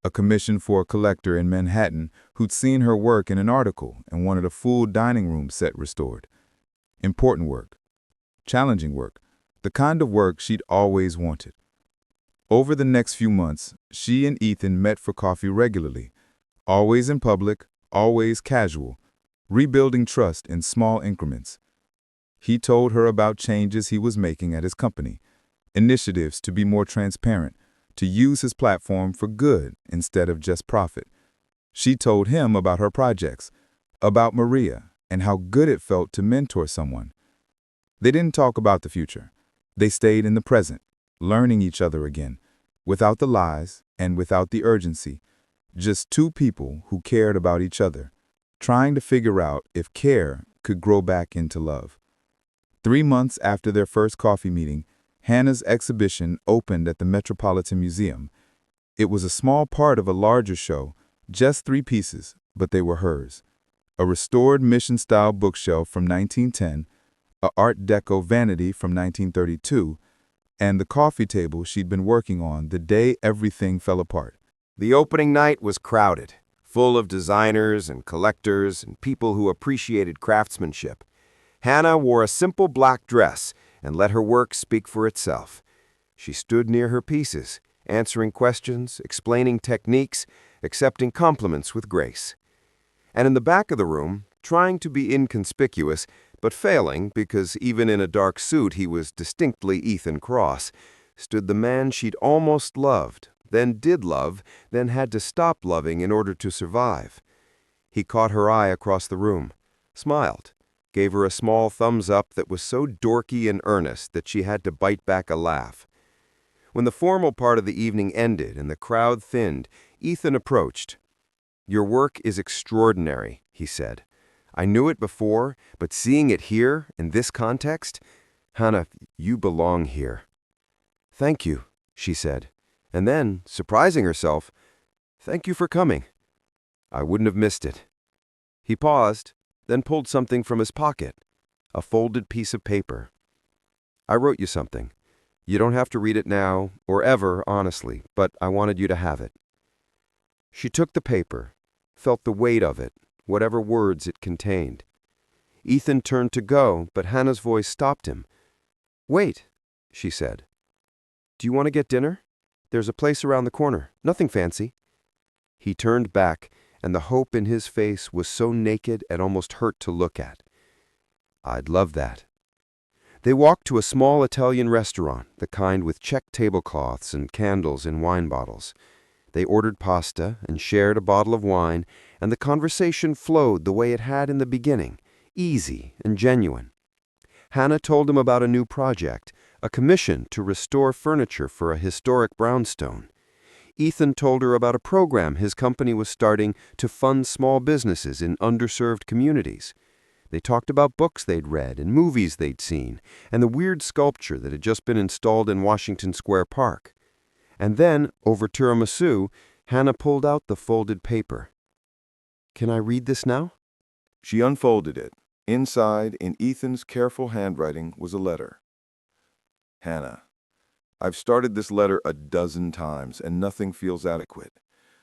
Speaker 4: a commission for a collector in Manhattan who'd seen her work in an article and wanted a full dining room set restored. Important work, challenging work, the kind of work she'd always wanted. Over the next few months, she and Ethan met for coffee regularly, always in public, always casual, rebuilding trust in small increments. He told her about changes he was making at his company, initiatives to be more transparent, to use his platform for good instead of just profit. She told him about her projects, about Maria, and how good it felt to mentor someone. They didn't talk about the future. They stayed in the present, learning each other again, without the lies and without the urgency, just two people who cared about each other, trying to figure out if care could grow back into love. 3 months after their first coffee meeting, Hannah's exhibition opened at the Metropolitan Museum. It was a small part of a larger show, just 3 pieces, but they were hers. A restored mission-style bookshelf from 1910, a Art Deco vanity from 1932, and the coffee table she'd been working on the day everything fell apart.
Speaker 5: The opening night was crowded, full of designers and collectors and people who appreciated craftsmanship. Hannah wore a simple black dress and let her work speak for itself. She stood near her pieces, answering questions, explaining techniques, accepting compliments with grace. And in the back of the room, trying to be inconspicuous, but failing because even in a dark suit he was distinctly Ethan Cross, stood the man she'd almost loved, then did love, then had to stop loving in order to survive. He caught her eye across the room, smiled, gave her a small thumbs up that was so dorky and earnest that she had to bite back a laugh. When the formal part of the evening ended and the crowd thinned, Ethan approached. "Your work is extraordinary," he said. "I knew it before, but seeing it here, in this context, Hannah, you belong here." "Thank you," she said. And then, surprising herself, "Thank you for coming. I wouldn't have missed it." He paused, then pulled something from his pocket, a folded piece of paper. "I wrote you something. You don't have to read it now, or ever, honestly, but I wanted you to have it." She took the paper, felt the weight of it, whatever words it contained. Ethan turned to go, but Hannah's voice stopped him. "Wait," she said. "Do you want to get dinner? There's a place around the corner. Nothing fancy." He turned back, and the hope in his face was so naked it almost hurt to look at. "I'd love that." They walked to a small Italian restaurant, the kind with checked tablecloths and candles in wine bottles. They ordered pasta and shared a bottle of wine, and the conversation flowed the way it had in the beginning, easy and genuine. Hannah told him about a new project, a commission to restore furniture for a historic brownstone. Ethan told her about a program his company was starting to fund small businesses in underserved communities. They talked about books they'd read and movies they'd seen, and the weird sculpture that had just been installed in Washington Square Park. And then, over tiramisu, Hannah pulled out the folded paper. "Can I read this now?"
Speaker 1: She unfolded it. Inside, in Ethan's careful handwriting, was a letter. Hannah, I've started this letter a dozen times, and nothing feels adequate.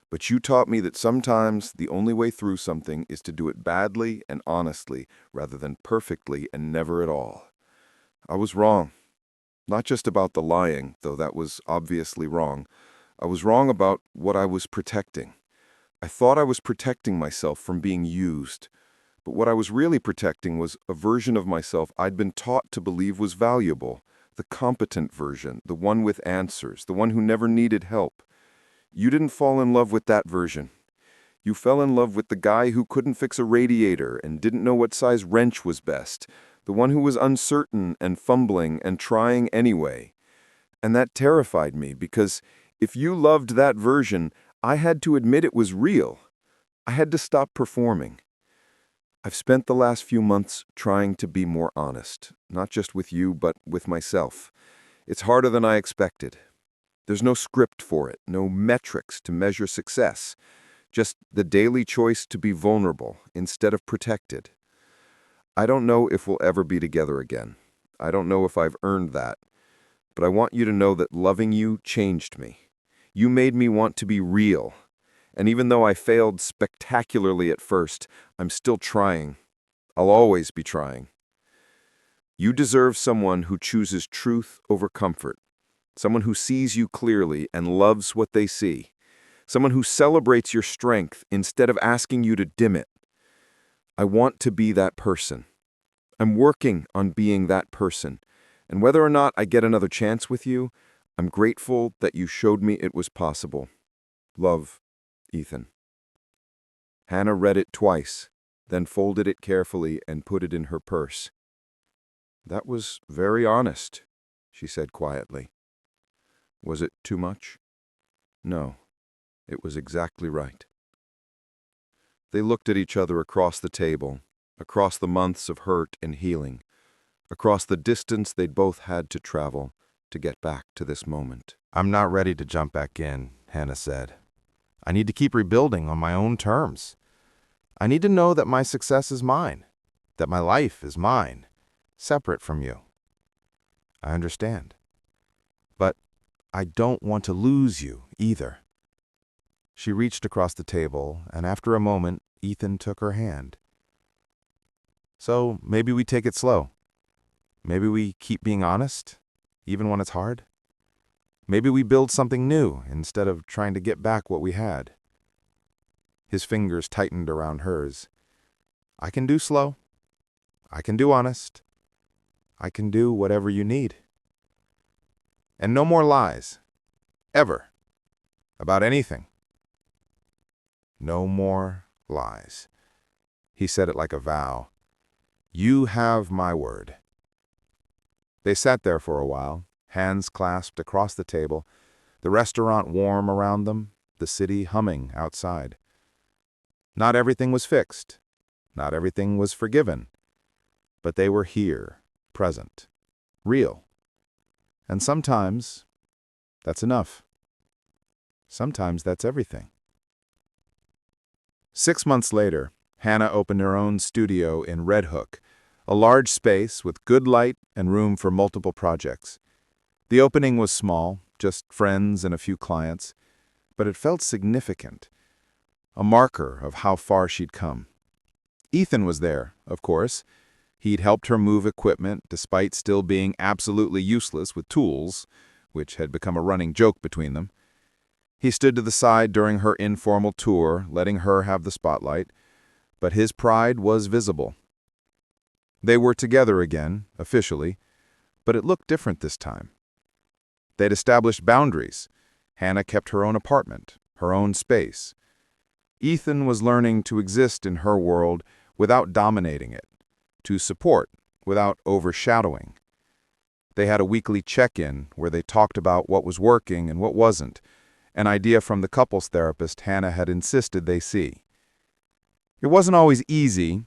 Speaker 1: But you taught me that sometimes the only way through something is to do it badly and honestly, rather than perfectly and never at all. I was wrong. Not just about the lying, though that was obviously wrong. I was wrong about what I was protecting. I thought I was protecting myself from being used. But what I was really protecting was a version of myself I'd been taught to believe was valuable. The competent version, the one with answers, the one who never needed help. You didn't fall in love with that version. You fell in love with the guy who couldn't fix a radiator and didn't know what size wrench was best, the one who was uncertain and fumbling and trying anyway. And that terrified me because if you loved that version, I had to admit it was real. I had to stop performing. I've spent the last few months trying to be more honest, not just with you, but with myself. It's harder than I expected. There's no script for it, no metrics to measure success, just the daily choice to be vulnerable instead of protected. I don't know if we'll ever be together again. I don't know if I've earned that. But I want you to know that loving you changed me. You made me want to be real. And even though I failed spectacularly at first, I'm still trying. I'll always be trying. You deserve someone who chooses truth over comfort. Someone who sees you clearly and loves what they see. Someone who celebrates your strength instead of asking you to dim it. I want to be that person. I'm working on being that person. And whether or not I get another chance with you, I'm grateful that you showed me it was possible. Love, Ethan. Hannah read it twice, then folded it carefully and put it in her purse. That was very honest, she said quietly. Was it too much? No, it was exactly right. They looked at each other across the table, across the months of hurt and healing, across the distance they'd both had to travel to get back to this moment.
Speaker 6: "I'm not ready to jump back in," Hannah said. "I need to keep rebuilding on my own terms. I need to know that my success is mine, that my life is mine, separate from you. I understand. But I don't want to lose you either." She reached across the table, and after a moment, Ethan took her hand. "So maybe we take it slow. Maybe we keep being honest, even when it's hard. Maybe we build something new instead of trying to get back what we had." His fingers tightened around hers. "I can do slow. I can do honest. I can do whatever you need. And no more lies. Ever. About anything. No more lies." He said it like a vow. "You have my word." They sat there for a while, hands clasped across the table, the restaurant warm around them, the city humming outside. Not everything was fixed. Not everything was forgiven. But they were here, present, real. And sometimes that's enough. Sometimes that's everything. 6 months later, Hannah opened her own studio in Red Hook, a large space with good light and room for multiple projects. The opening was small, just friends and a few clients, but it felt significant, a marker of how far she'd come. Ethan was there, of course. He'd helped her move equipment despite still being absolutely useless with tools, which had become a running joke between them. He stood to the side during her informal tour, letting her have the spotlight, but his pride was visible. They were together again, officially, but it looked different this time. They'd established boundaries. Hannah kept her own apartment, her own space. Ethan was learning to exist in her world without dominating it, to support without overshadowing. They had a weekly check-in where they talked about what was working and what wasn't, an idea from the couples therapist Hannah had insisted they see. It wasn't always easy.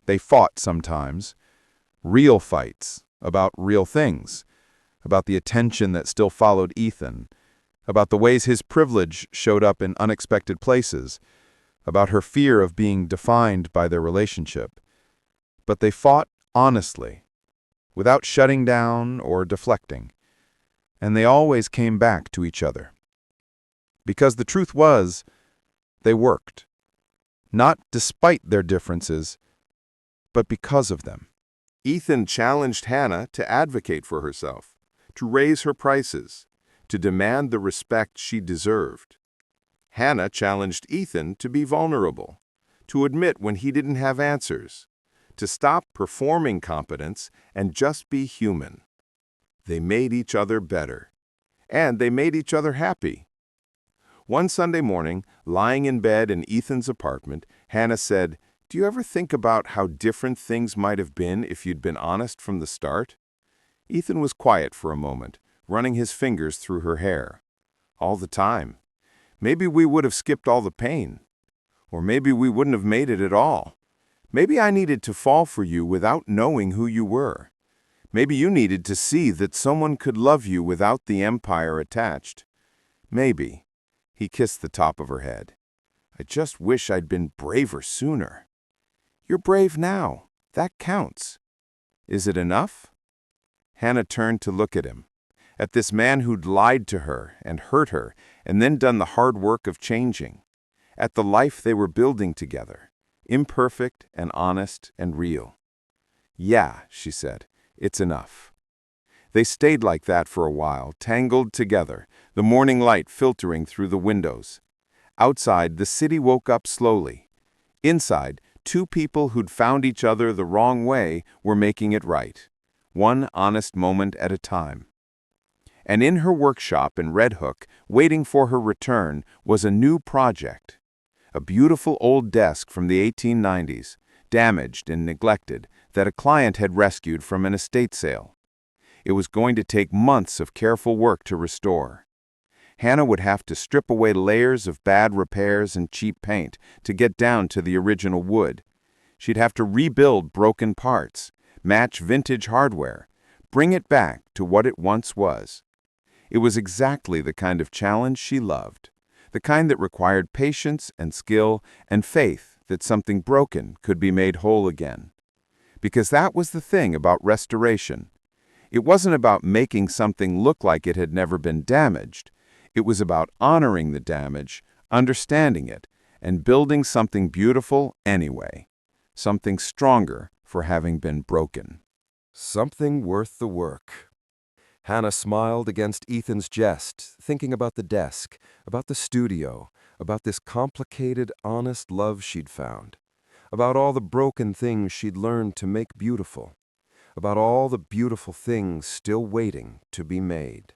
Speaker 4: They fought sometimes, real fights, about real things, about the attention that still followed Ethan, about the ways his privilege showed up in unexpected places, about her fear of being defined by their relationship. But they fought honestly, without shutting down or deflecting, and they always came back to each other. Because the truth was, they worked, not despite their differences, but because of them.
Speaker 5: Ethan challenged Hannah to advocate for herself, to raise her prices, to demand the respect she deserved. Hannah challenged Ethan to be vulnerable, to admit when he didn't have answers, to stop performing competence and just be human. They made each other better, and they made each other happy. One Sunday morning, lying in bed in Ethan's apartment, Hannah said, "Do you ever think about how different things might have been if you'd been honest from the start?" Ethan was quiet for a moment, running his fingers through her hair. "All the time. Maybe we would have skipped all the pain. Or maybe we wouldn't have made it at all. Maybe I needed to fall for you without knowing who you were. Maybe you needed to see that someone could love you without the empire attached. Maybe." He kissed the top of her head. "I just wish I'd been braver sooner." "You're brave now. That counts." "Is it enough?" Hannah turned to look at him, at this man who'd lied to her and hurt her and then done the hard work of changing, at the life they were building together, imperfect and honest and real. "Yeah," she said, "it's enough." They stayed like that for a while, tangled together, the morning light filtering through the windows. Outside, the city woke up slowly. Inside, two people who'd found each other the wrong way were making it right, one honest moment at a time. And in her workshop in Red Hook, waiting for her return, was a new project. A beautiful old desk from the 1890s, damaged and neglected, that a client had rescued from an estate sale. It was going to take months of careful work to restore. Hannah would have to strip away layers of bad repairs and cheap paint to get down to the original wood. She'd have to rebuild broken parts, match vintage hardware, bring it back to what it once was. It was exactly the kind of challenge she loved, the kind that required patience and skill and faith that something broken could be made whole again. Because that was the thing about restoration. It wasn't about making something look like it had never been damaged. It was about honoring the damage, understanding it, and building something beautiful anyway, something stronger for having been broken. Something worth the work. Hannah smiled against Ethan's jest, thinking about the desk, about the studio, about this complicated, honest love she'd found, about all the broken things she'd learned to make beautiful, about all the beautiful things still waiting to be made.